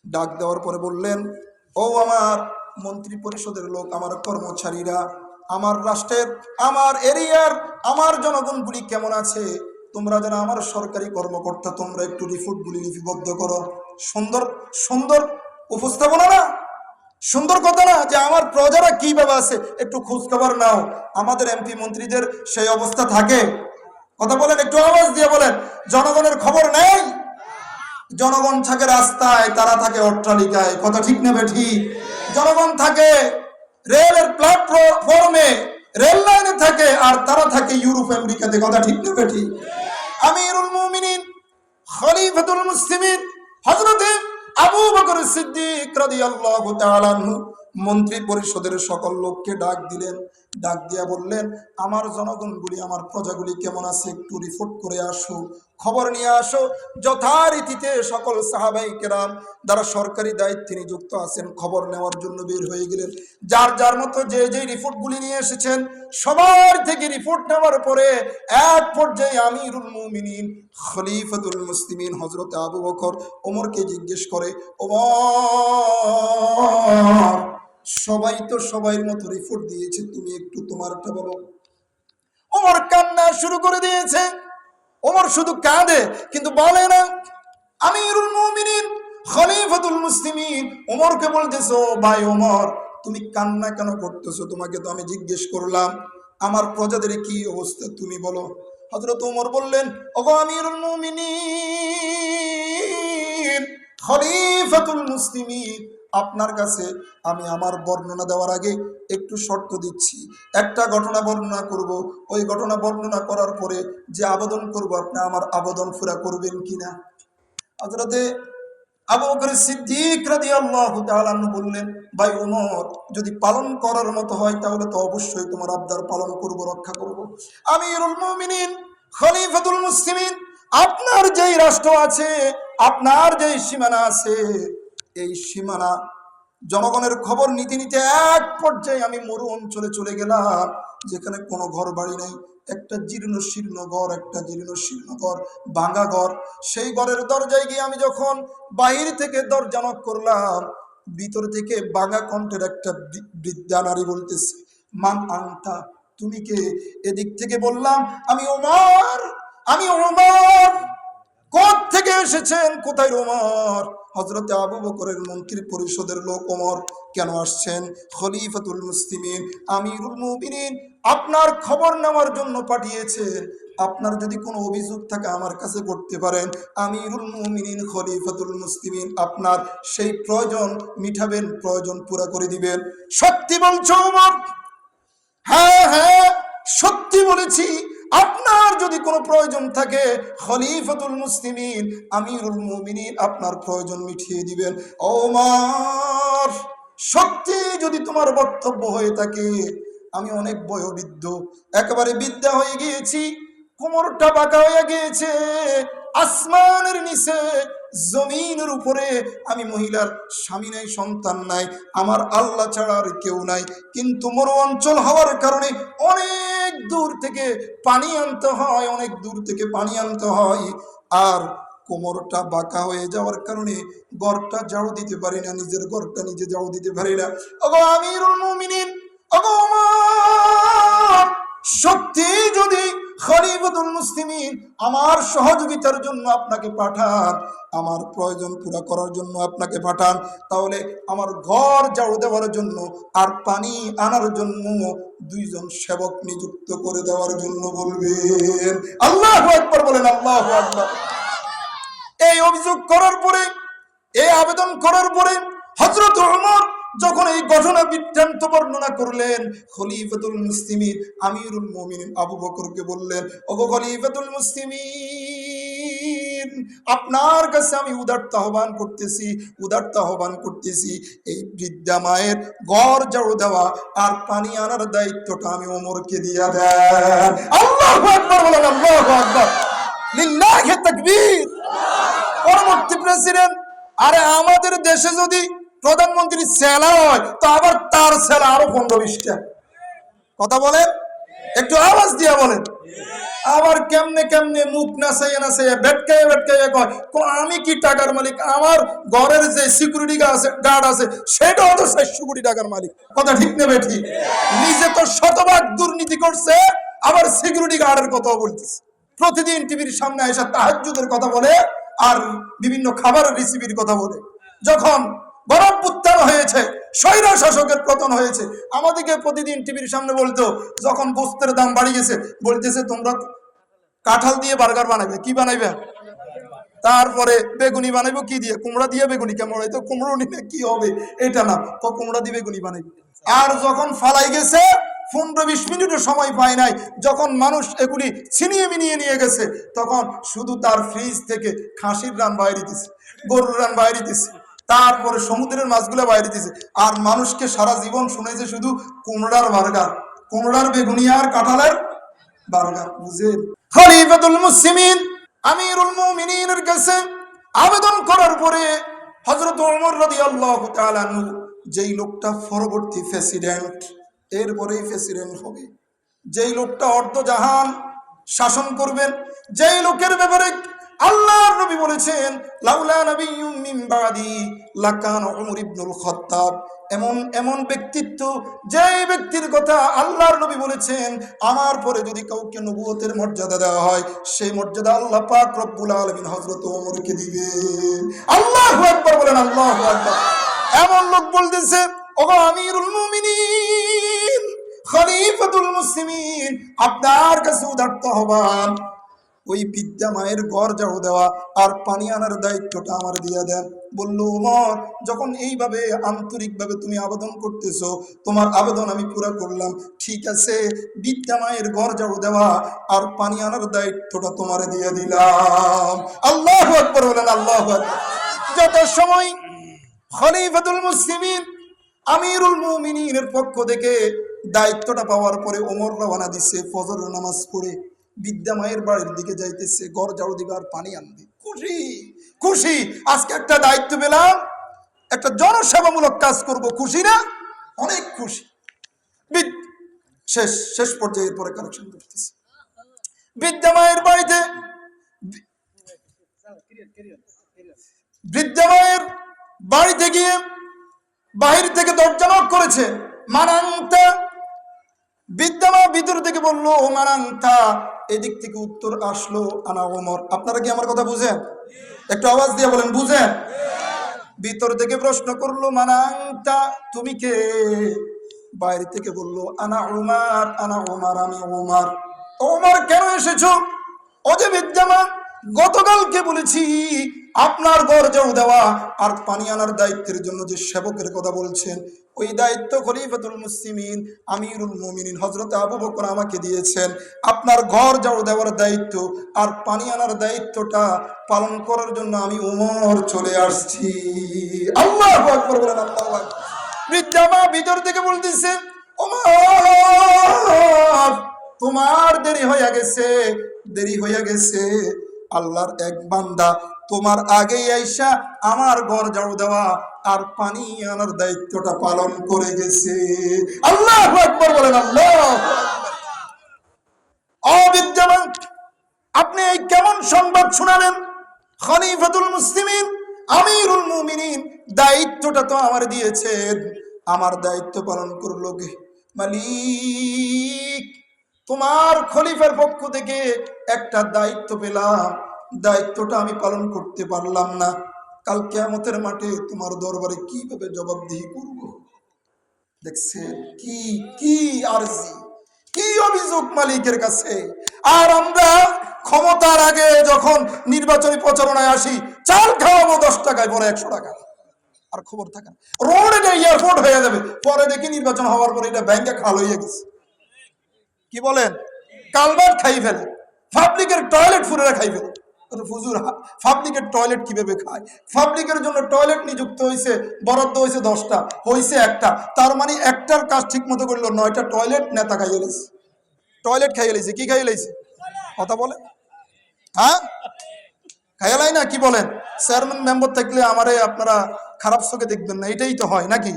ডাক দেওয়ার পরে বললেন, ও আমার মন্ত্রী পরিষদের লোক, আমার কর্মচারীরা, আমার রাষ্ট্রের, আমার এরিয়ার, আমার জনগণগুলি কেমন আছে? তোমরা যারা আমার সরকারি কর্মকর্তা, তোমরা একটু রিপোর্টগুলি লিপিবদ্ধ করো। সুন্দর সুন্দর উপস্থাপনা না? সুন্দর কথা না যে আমার প্রজারা কিভাবে আছে একটু খোঁজ খবর নাও। আমাদের এমপি মন্ত্রীদের সেই অবস্থা থাকে? কথা বলেন, একটু আওয়াজ দিয়ে বলেন। জনগণের খবর নেই? জনগণ থাকে রাস্তায়, তারা থাকে অট্টালিকায়। কথা ঠিক না বেঠিক? জনগণ থাকে রেলের প্ল্যাটফর্মে, রেল লাইনে থাকে, আর তারা থাকে ইউরোপ আমেরিকাতে। কথা ঠিক না বেঠিক? আমিরুল মুমিনিন খলিফাতুল মুসলিমিন হযরতে আবু বকর সিদ্দিক রাদিয়াল্লাহু তাআলা আনহু মন্ত্রী পরিষদের সকল লোককে ডাক দিলেন। ডাক দিয়া বললেন, আমার জনগণগুলি, আমার প্রজাগুলি কেমন আছে একটু রিপোর্ট করে আসো, খবর নিয়ে আসো। যথারীতিতে সকল সাহাবায়ে কেরাম যারা সরকারি দায়িত্বে নিযুক্ত আছেন খবর নেওয়ার জন্য বের হয়ে গেলেন। যার যার মতো যে যে রিপোর্টগুলি নিয়ে এসেছেন, সবার থেকে রিপোর্ট নেওয়ার পরে এক পর্যায়ে আমিরুল মুমিনিন খলিফাতুল মুসলিমিন হযরত আবু বকর ওমরকে জিজ্ঞেস করে, ওমর, সবাই তো সবাইয়ের মতো রিপোর্ট দিয়েছে, তুমি একটু তোমারটা বলো। ওমর কান্না শুরু করে দিয়েছে। ওমর শুধু কাঁদে কিন্তু বলে না। আমিরুল মুমিনিন খলিফাতুল মুসলিমিন ওমরকে বলতেছো, ভাই ওমর, তুমি কান্না কেন করতেছো? তোমাকে তো আমি জিজ্ঞেস করলাম আমার প্রজাদের কি অবস্থা, তুমি বলো। হযরত ওমর বললেন, ওগো আমিরুল মুমিনিন খলিফাতুল মুসলিমিন, আপনার কাছে আমি আমার বর্ণনা দেওয়ার আগে একটু শর্ত দিচ্ছি। একটা ঘটনা বর্ণনা করব, ওই ঘটনা বর্ণনা করার পরে যে আবেদন করব, আপনি আমার আবেদন পুরা করবেন কিনা? হযরতে আবু বকর সিদ্দিক রাদিয়াল্লাহু তাআলা আনহু বললেন, ভাই ওমর, যদি পালন করার মতো হয় তাহলে তো অবশ্যই তোমার আবদার পালন করব, রক্ষা করব। আমিরুল মুমিনিন খলিফাতুল মুসলিমিন, আপনার যেই রাষ্ট্র আছে, আপনার যেই সীমানা আছে, এই সীমানা জনগণের খবর নিতে নিতে এক পর্যায়ে আমি মরু অঞ্চলে চলে গেলাম, যেখানে কোনো ঘর বাড়ি নাই, একটা জীর্ণ শীর্ণ ঘর, একটা জীর্ণ শীর্ণ ঘর, ভাঙা ঘর। সেই ঘরের দরজায় গিয়ে আমি যখন বাহির থেকে দরজা নক করলাম, ভিতর থেকে ভাঙা কণ্ঠের একটা বৃদ্ধা নারী বলতেছে, মান আনতা, তুমি কে? এদিক থেকে বললাম আমি ওমর, আমি ওমর। কোত্থেকে এসেছেন? কোথায় ওমর? হযরতে আবু বকরের মন্ত্রী পরিষদের লোক ওমর। কেন আসছেন? খলিফাতুল মুসলিমিন, আমিরুল মুমিনিন আপনার খবর নেওয়ার জন্য পাঠিয়েছেন। আপনার যদি কোনো অভিযোগ থাকে আমার কাছে করতে পারেন। আমিরুল মুমিনিন খলিফাতুল মুসলিমিন আপনার সেই প্রয়োজন মিটাবেন, প্রয়োজন পুরা করে দিবেন। সত্যি বলছো ওমর? হ্যাঁ হ্যাঁ সত্যি বলেছি। আপনার যদি কোনো প্রয়োজন থাকে খলিফাতুল মুসলিমিন আমিরুল মুমিনিন আপনার প্রয়োজন মিটিয়ে দিবেন। ওমর সত্যি যদি তোমার বক্তব্য হয়ে থাকে, আমি অনেক বয়োবৃদ্ধ, একেবারে বিদ্যা হয়ে গিয়েছি, কোমরটা বাঁকা হয়ে গিয়েছে, আসমানের নিচে জমিনের উপরে আমি মহিলার স্বামী নাই, সন্তান নাই, আমার আল্লাহ ছাড়া আর কেউ নাই। কিন্তু মরু অঞ্চল হওয়ার কারণে অনেক দূর থেকে পানি আনতে হয়, অনেক দূর থেকে পানি আনতে হয়। আর কোমরটা বাঁকা হয়ে যাওয়ার কারণে ঘরটা ঝাড়ু দিতে পারি না, নিজের ঘরটা নিজে ঝাড়ু দিতে পারি না। ওগো আমিরুল মুমিনিন, ওগো ওমর, সত্যি যদি খলিফাতুল মুসলিমিন আমার সহযোগিতার জন্য আপনাকে পাঠান, আমার প্রয়োজন পুরা করার জন্য আপনাকে পাঠান, তাহলে আমার ঘর ঝাড়ু দেওয়ার জন্য আর পানি আনার জন্য দুইজন সেবক নিযুক্ত করে দেওয়ার জন্য বলবেন। আল্লাহু আকবার বলেন, আল্লাহু আকবার। এই অভিযোগ করার পরে, এই আবেদন করার পরে হযরত ওমর যখন এই ঘটনা বৃত্তান্ত বর্ণনা করলেন, খলিফাতুল মুসলিমিন আমিরুল মুমিনিন আবু বকরকে বললেন, ওগো খলিফাতুল মুসলিমিন, আপনার কাছে আমি উদারতা আহ্বান করতেছি, উদারতা আহ্বান করতেছি, এই বৃদ্ধা মায়ের ঘর ঝাড়ু দেওয়া আর পানি আনার দায়িত্বটা আমি ওমরকে দিয়া দেন। আল্লাহু আকবার বলেন, আল্লাহু আকবার, লিল্লাহি তাকবীর। পরবর্তী প্রেসিডেন্ট, আরে আমাদের দেশে যদি প্রধানমন্ত্রী ছেলে হয় তো আবার তার ছেলে আরো 15-20টা। কথা বলেন, একটু আওয়াজ দিয়ে বলেন। আবার কেমনে কেমনে মুখ নাচাইয়া নাচাইয়া বেটকাইয়া বেটকাইয়া কয় আমি কি টাকার মালিক, আমার ঘরের যে সিকিউরিটি গার্ড আছে সেটাও তো 400 কোটি টাকার মালিক। কথা ঠিক নেবে ঠিক? নিজে তো শতভাগ দুর্নীতি করছে, আবার সিকিউরিটি গার্ডের কথাও বলতেছে। প্রতিদিন টিভির সামনে এসে তাহাজ্জুদের কথা বলে আর বিভিন্ন খাবারের রেসিপির কথা বলে। যখন গণঅভ্যুত্থান হয়েছে, স্বৈর শাসকের পতন হয়েছে, আমাদেরকে প্রতিদিন টিভির সামনে বলতো, যখন গোস্তের দাম বাড়ি গেছে বলতেছে তোমরা কাঁঠাল দিয়ে বার্গার বানাবে, কি বানাইবে? তারপরে বেগুনি বানাইবো কি দিয়ে? কুমড়া দিয়ে বেগুনি। কেমন হয়তো কুমড়ো নিলে কি হবে এটা না, কুমড়া দিয়ে বেগুনি বানাইবে। আর যখন ফালাই গেছে 15-20 মিনিটও সময় পায় নাই, যখন মানুষ এগুলি ছিনিয়ে মিনিয়ে নিয়ে গেছে, তখন শুধু তার ফ্রিজ থেকে খাসির রান বাইরে দিছে, গরুর রান বাইরে দিছে, তারপরে সমুদ্রের মাছগুলো বাইরে দিছে। আর মানুষকে সারা জীবন শুনেছে শুধু কুমড়ার বার্গার, কুমড়ার বেগুনি আর কাঁঠালের বার্গার। বুঝেন? খলিফাতুল মুসলিমিন আমিরুল মুমিনিনের কাছে আবেদন করার পরে হযরত ওমর রাদিয়াল্লাহু তাআলা আনহু, যেই লোকটা পরবর্তী প্রেসিডেন্ট, এরপরেই প্রেসিডেন্ট হবে, যেই লোকটা অর্ধজাহান শাসন করবেন, যেই লোকের ব্যাপারে আল্লাহর নবী বলেছেন লাউলা নাবিয়্যুম মিন বাদি লাকানা উমর ইবনুল খাত্তাব, এমন এমন ব্যক্তিত্ব, যেই ব্যক্তির কথা আল্লাহর নবী বলেছেন আমার পরে যদি কাউকে নবুয়তের মর্যাদা দেওয়া হয়, সেই মর্যাদা আল্লাহ পাক রব্বুল আলামিন হযরত ওমরকে দিবেন। আল্লাহু আকবার বলেন, আল্লাহু আকবার। এমন লোক বলতেছে, ওগো আমিরুল মুমিনিন খলিফাতুল মুসলিমিন, আপনার কাছে উদারত আহ্বান, ওই বিদ্যা মায়ের ঘর ঝাড়ু দেওয়া আর পানি আনার দায়িত্বটা আমার দিয়ে দেন। বলল ওমর, যখন এইভাবে আন্তরিকভাবে তুমি আবেদন করতেছো, তোমার আবেদন আমি পুরা করলাম, ঠিক আছে, বিদ্যা মায়ের ঘর ঝাড়ু দেওয়া আর পানি আনার দায়িত্বটা তোমার দিয়ে দিলাম। আল্লাহু আকবার বলেন, আল্লাহু আকবার। যত সময় খলিফাতুল মুসলিমিন আমিরুল মুমিনিনের পক্ষ থেকে দায়িত্বটা পাওয়ার পরে ওমর রওনা দিচ্ছে ফজরের নামাজ পড়ে বিদ্যা মায়ের বাড়ির দিকে যাইতেছে, ঘর ঝাড়ু দিবে আর পানি আনবে। খুশি খুশি, আজকে একটা দায়িত্ব পেলাম, একটা জনসেবামূলক কাজ করব, খুশি না? অনেক খুশি। শেষ শেষ পর্যায়ে পরে কালেকশন করতেছে বিদ্যা মায়ের বাড়িতে। বিদ্যা মায়ের বাড়িতে গিয়ে বাহির থেকে দরজা নক করেছে, মানান্তা বিদ্যামা ভিতর থেকে বললো মানান্তা, এদিক থেকে উত্তর আসলো আনা ওমর। আপনারা কি আমার কথা বুঝেন? একটু আওয়াজ দিয়ে বলেন বুঝেন। ভিতর থেকে প্রশ্ন করলো মানান্তা, তুমি কে? বাইরে থেকে বললো আনা উমার, আনা উমার, আমি উমার। ওমর কেন এসেছো? ও যে বিদ্যামা, গতকালকে বলেছি আপনার গরজাও দেওয়া আর পানি আনার দায়িত্বের জন্য যে সেবকের কথা বলছেন, ওই দায়িত্ব খলিফাতুল মুসলিমিন আমিরুল মুমিনিন হযরত আবু বকর আমাকে দিয়েছেন। আপনার ঘর যাও দেওয়ার দায়িত্ব আর পানি আনার দায়িত্বটা পালন করার জন্য আমি উমর চলে আসছি। আল্লাহু আকবার বলেন। আল্লাহু আকবার। বিদ্যামা ভিতর থেকে বলতেছে ওমর, তোমার দেরি হয়ে গেছে, দেরি হয়ে গেছে। আল্লাহর এক বান্দা তোমার আগেই আইসা আমার ঘর ঝাড়ু দেওয়া আর পানি আনার দায়িত্বটা পালন করে গেছে। আল্লাহু আকবার বলেন। আল্লাহু আকবার। অবিদ্যামান, আপনি এই কেমন সংবাদ শোনালেন? খলিফাতুল মুসলিমিন আমিরুল মুমিনিন দায়িত্বটা তো আমার দিয়েছেন, আমার দায়িত্ব পালন করলো কে? মালিক, তোমার খলিফার পক্ষ থেকে একটা দায়িত্ব পেলাম, দায়িত্বটা আমি পালন করতে পারলাম না। কাল কিয়ামতের মাঠে তোমার দরবারে কিভাবে জবাবদিহি করব? দেখছেন কি কি আরজি, কি অভিযোগ মালিকের কাছে। আর আমরা ক্ষমতার আগে যখন নির্বাচনী প্রচারণায় আসি, চাল খাওয়াবো 10 টাকায়, পরে 100 টাকা, আর খবর থাকে না। রোড এটা এয়ারপোর্ট হয়ে যাবে, পরে দেখি নির্বাচন হওয়ার পরে এটা ব্যাংকে খাল হয়ে গেছে। কি বলেন? কালভার্ট খাই ফেলে, পাবলিকের টয়লেট ফুরেরা খাই ফেলে। হুজুর, পাবলিকের টয়লেট কিভাবে খায়? পাবলিকের জন্য টয়লেট নিযুক্ত হয়েছে, বরাদ্দ হয়েছে 10টা, হয়েছে একটা। তার মানে একটার কাজ ঠিক মতো করলো, 9টা টয়লেট নেতা খাইয়ে লেছে। টয়লেট খাইয়ে লেছে। কি খাইয়ে লেছে? কথা বলে। হ্যাঁ, খাইয়ালাই না? কি বলেন? চেয়ারম্যান মেম্বার থাকলে আমারে আপনারা খারাপ চোখে দেখবেন না, এটাই তো হয় নাকি?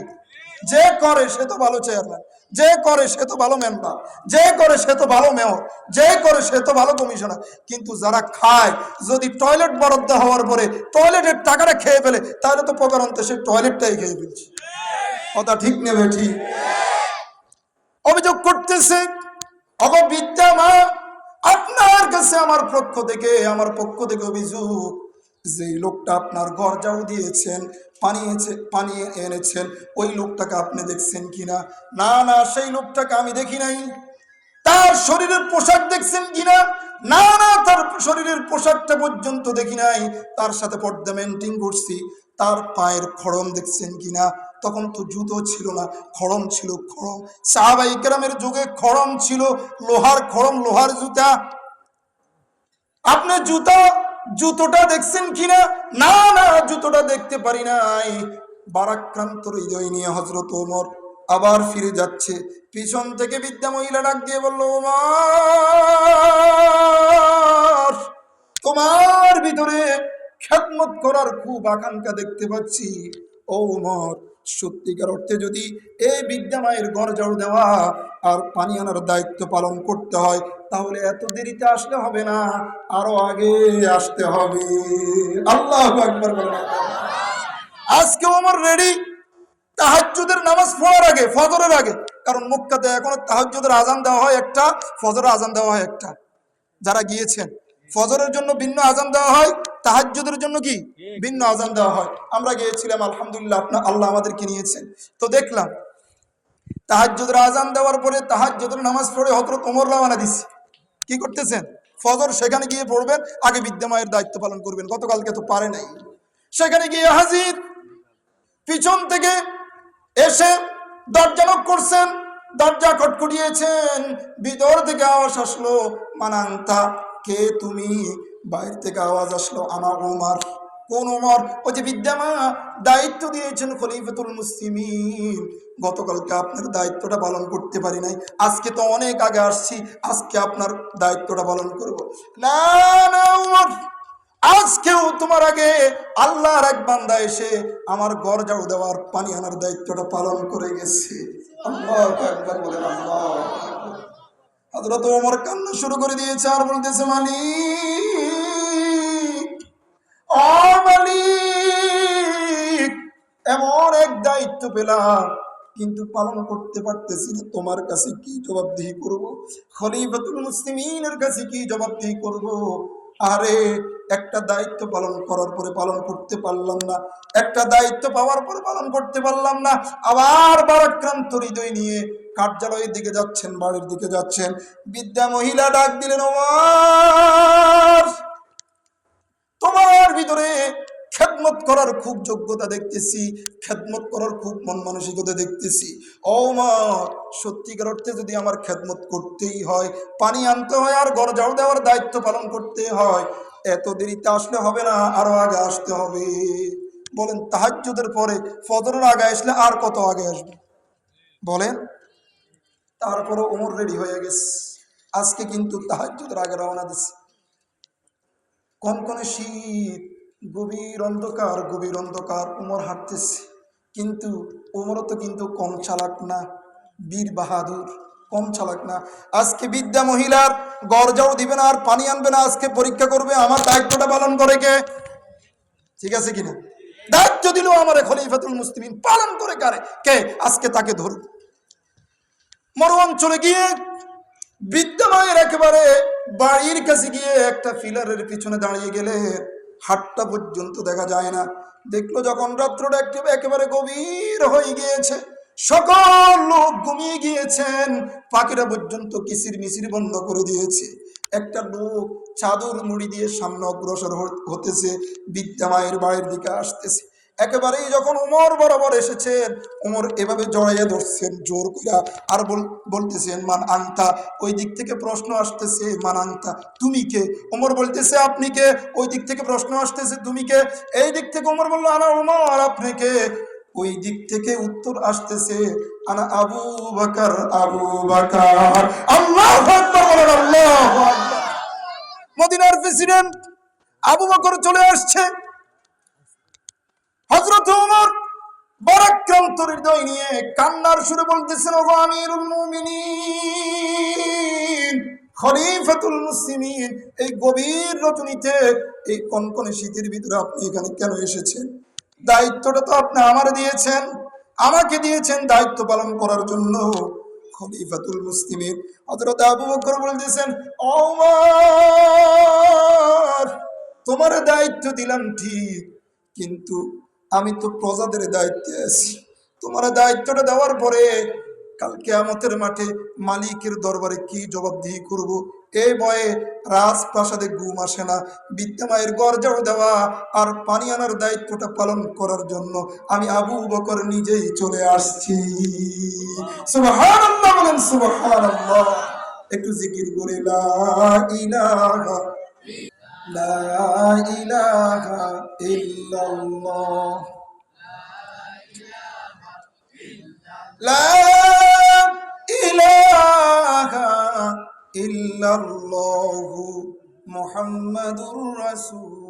যে করে সে তো ভালো চেয়ারম্যান, যে করে সে তো ভালো মেম্বার, যে করে সে তো ভালো মেয়র, যে করে সে তো ভালো কমিশনার। কিন্তু যারা খায়, যদি টয়লেট বরাদ্দ হওয়ার পরে টয়লেটের টাকাটা খেয়ে ফেলে, তাহলে তো প্রকারান্তে সে টয়লেটটাই খেয়ে ফেলছে। কথা ঠিক নেবে ঠিক। অভিযোগ করতেছে অবিদ্যা মা, আপনার কাছে আমার পক্ষ থেকে অভিযোগ, যে লোকটা আপনার ঘর যাও দিয়েছেন, পানি এনেছেন, ওই লোকটাকে আপনি দেখছেন কিনা? না না, সেই লোকটাকে আমি দেখি নাই। তার শরীরের পোশাক দেখছেন কিনা? না না, তার শরীরের পোশাকটা পর্যন্ত দেখি নাই। তার সাথে পর্দা মেনটেন করছি। তার পায়ের খড়ম দেখছেন কিনা? তখন তো জুতো ছিল না, খড়ম ছিল। খড়ম সাহাবায়ে কেরামের যুগে খড়ম ছিল, লোহার খড়ম, লোহার জুতা। আপনি জুতোটা দেখছেন কিনা? না না, জুতোটা দেখতে পারি নাই। বারাক্রান্ত হৃদয় নিয়ে হযরত ওমর আবার ফিরে যাচ্ছে। পিছন থেকে বিদ্যা মহিলা ডাক দিয়ে বলল, ওমর, তোমার ভিতরে খেদমত করার খুব আকাঙ্ক্ষা দেখতে পাচ্ছি। ও ওমর, সত্যিকার অর্থে যদি এই বিদ্যা মায়ের ঘর ঝাড়ু দেওয়া আর পানি আনার দায়িত্ব পালন করতে হয়, তাহলে এত দেরিতে আসলে হবে না, আরো আগে আসতে হবে। আল্লাহু আকবার বলেন। আজকে ওমর রেডি তাহাজ্জুদের নামাজ পড়ার আগে, ফজরের আগে। কারণ মক্কাতে এখন তাহাজ্জুদের আজান দেওয়া হয় একটা, ফজরের আজান দেওয়া হয় একটা। যারা গিয়েছেন, ফজরের জন্য ভিন্ন আজান দেওয়া হয়, তাহাজ্জুদের জন্য কি ভিন্ন আজান দেওয়া হয়। আমরা গিয়েছিলাম, আলহামদুলিল্লাহ, আল্লাহ আমাদেরকে নিয়েছেন। তো দেখলাম তাহাজ্জুদের আজান দেওয়ার পরে তাহাজ্জুদের নামাজ পড়ে হযরত ওমর রওনা দিছে। কি করতেছেন? ফজর সেখানে গিয়ে পড়বেন, আগে বিদ্যা মায়ের দায়িত্ব পালন করবেন। গতকালকে তো পারে নাই। সেখানে গিয়ে হাজির। পিছন থেকে এসে দরজা নক করছেন, দরজা খটখটিয়েছেন। ভিতর থেকে আওয়াজ আসলো, মানান্তা, কে তুমি? বাইরে থেকে আওয়াজ আসলো, আমার ওমর। কোন ওমর? ওই যে বিদ্যামা দায়িত্ব দিয়েছেন খলিফাতুল মুসলিমিন, গতকালকে আপনার দায়িত্বটা পালন করতে পারি নাই, আজকে তো অনেক আগে আসছি, আজকে আপনার দায়িত্বটা পালন করব। না না ওমর, আজকেও তোমার আগে আল্লাহর এক বান্দা এসে আমার ঘর ঝাড়ু দেওয়ার পানি আনার দায়িত্বটা পালন করে গেছে। আল্লাহু আকবার বলেন। আল্লাহু আকবার। হযরত ওমর কান্না শুরু করে দিয়েছে আর বলতেছে, মালিক, ও মালিক, এমন এক দায়িত্ব পেলাম, কিন্তু পালন করতে পারতেছি না, তোমার কাছে কি জবাবদিহি করব? খলিফাতুল মুসলিমিনের কাছে কি জবাবদিহি করব? আরে একটা দায়িত্ব পালন করার পরে পালন করতে পারলাম না, একটা দায়িত্ব পাওয়ার পরে পালন করতে পারলাম না, আবার ভারাক্রান্ত হৃদয় নিয়ে কার্যালয়ের দিকে যাচ্ছেন, বাড়ির দিকে যাচ্ছেন। বিদ্যা মহিলা ডাক দিলেন, ওমর, তোমার ভিতরে খেদমত করার খুব যোগ্যতা দেখতেছি, খেদমত করার খুব মন মানসিকতা দেখতেছি। ওমর, সত্যিকার অর্থে যদি আমার খেদমত করতেই হয়, পানি আনতে হয় আর ঘর ঝাড়ু দেওয়ার দায়িত্ব পালন করতে হয়, এত দেরিতে আসলে হবে না, আরো আগে আসতে হবে। বলেন তাহাজ্জুদের পরে ফজরের আগে আসলে আর কত আগে আসবে বলেন? তারপরে ওমর রেডি হয়ে গেছে, আজকে কিন্তু তাহাজ্জুদের আগে রওনা দিচ্ছে। কনকনে শীত, গভীর অন্ধকার, গভীর অন্ধকার, ওমর হাঁটতেছে। কিন্তু ওমরও তো কিন্তু কম চালাক না, বীর বাহাদুর, কম চালাক না। আজকে বিদ্যা মহিলার গরজাও দিবে না আর পানি আনবে না, আজকে পরীক্ষা করবে আমার দায়িত্বটা পালন করে কে। ঠিক আছে কিনা? দায়িত্ব দিল আমার খলিফাতুল মুসলিমিন, পালন করে কারে কে, আজকে তাকে ধরুন। মরওয়ান চলে গিয়ে বিদ্যা মায়ের একেবারে বাড়ির কাছে গিয়ে একটা ফিলারের পিছনে দাঁড়িয়ে গেলে হাতটা পর্যন্ত দেখা যায় না। দেখলো যখন রাত্রটা একেবারে গভীর হয়ে গিয়েছে, সকল লোক ঘুমিয়ে গিয়েছেন, পাখিরা পর্যন্ত কিচির মিচির বন্ধ করে দিয়েছে, একটা লোক চাদর মুড়ি দিয়ে সামনে অগ্রসর হতেছে, বিদ্যা মায়ের বাড়ির দিকে আসতেছে। একেবারেই যখন ওমর বরাবর এসেছেন, ওমর এভাবে জড়াইয়া ধরছেন জোর কইরা, আর বলতেছেন মান আনতা। ওই দিক থেকে প্রশ্ন আসতেছে মান আনতা, তুমি কে? ওমর বলতেছে আপনি কে? ওই দিক থেকে প্রশ্ন আসতেছে তুমি কে? এই দিক থেকে ওমর বলল আনা ওমর, আপনি কে? ওই দিক থেকে উত্তর আসতেছে আনা আবু বকর, আবু বকর। আল্লাহু আকবার বলেন, আল্লাহু আকবার। মদিনার প্রেসিডেন্ট আবু বকর চলে আসছে। হযরত ওমর পরাক্রান্ত হৃদয় নিয়ে কান্নার সুরে বলতেছেন, ওগো আমিরুল মুমিনিন, খলিফাতুল মুসলিমিন, এই গভীর রজনীতে, এই কনকনে শীতের ভিতরে আপনি এখানে কেন এসেছেন? দায়িত্বটা তো আপনি আমার দিয়েছেন, আমাকে দিয়েছেন দায়িত্ব পালন করার জন্য। খলিফাতুল মুসলিমিন হযরত আবু বকর বলতেছেন, ওমর, তোমার দায়িত্ব দিলাম ঠিক, কিন্তু আমি তো প্রজাদের দায়িত্বে আছি। তোমার দায়িত্বটা দেওয়ার পরে কাল কিয়ামতের মাঠে মালিকের দরবারে কি জবাবদিহি করব, এই ভয়ে রাজপ্রাসাদে ঘুম আসে না। বিদ্যা মায়ের গরজাও দেওয়া আর পানি আনার দায়িত্বটা পালন করার জন্য আমি আবু বকর নিজেই চলে আসছি। সুবহানাল্লাহ বলেন, সুবহানাল্লাহ। একটু জিকির করে লা ইলাহা, লা ইলাহা ইল্লাল্লাহ, লা ইলাহা ইল্লাল্লাহু মুহাম্মাদুর রাসূল।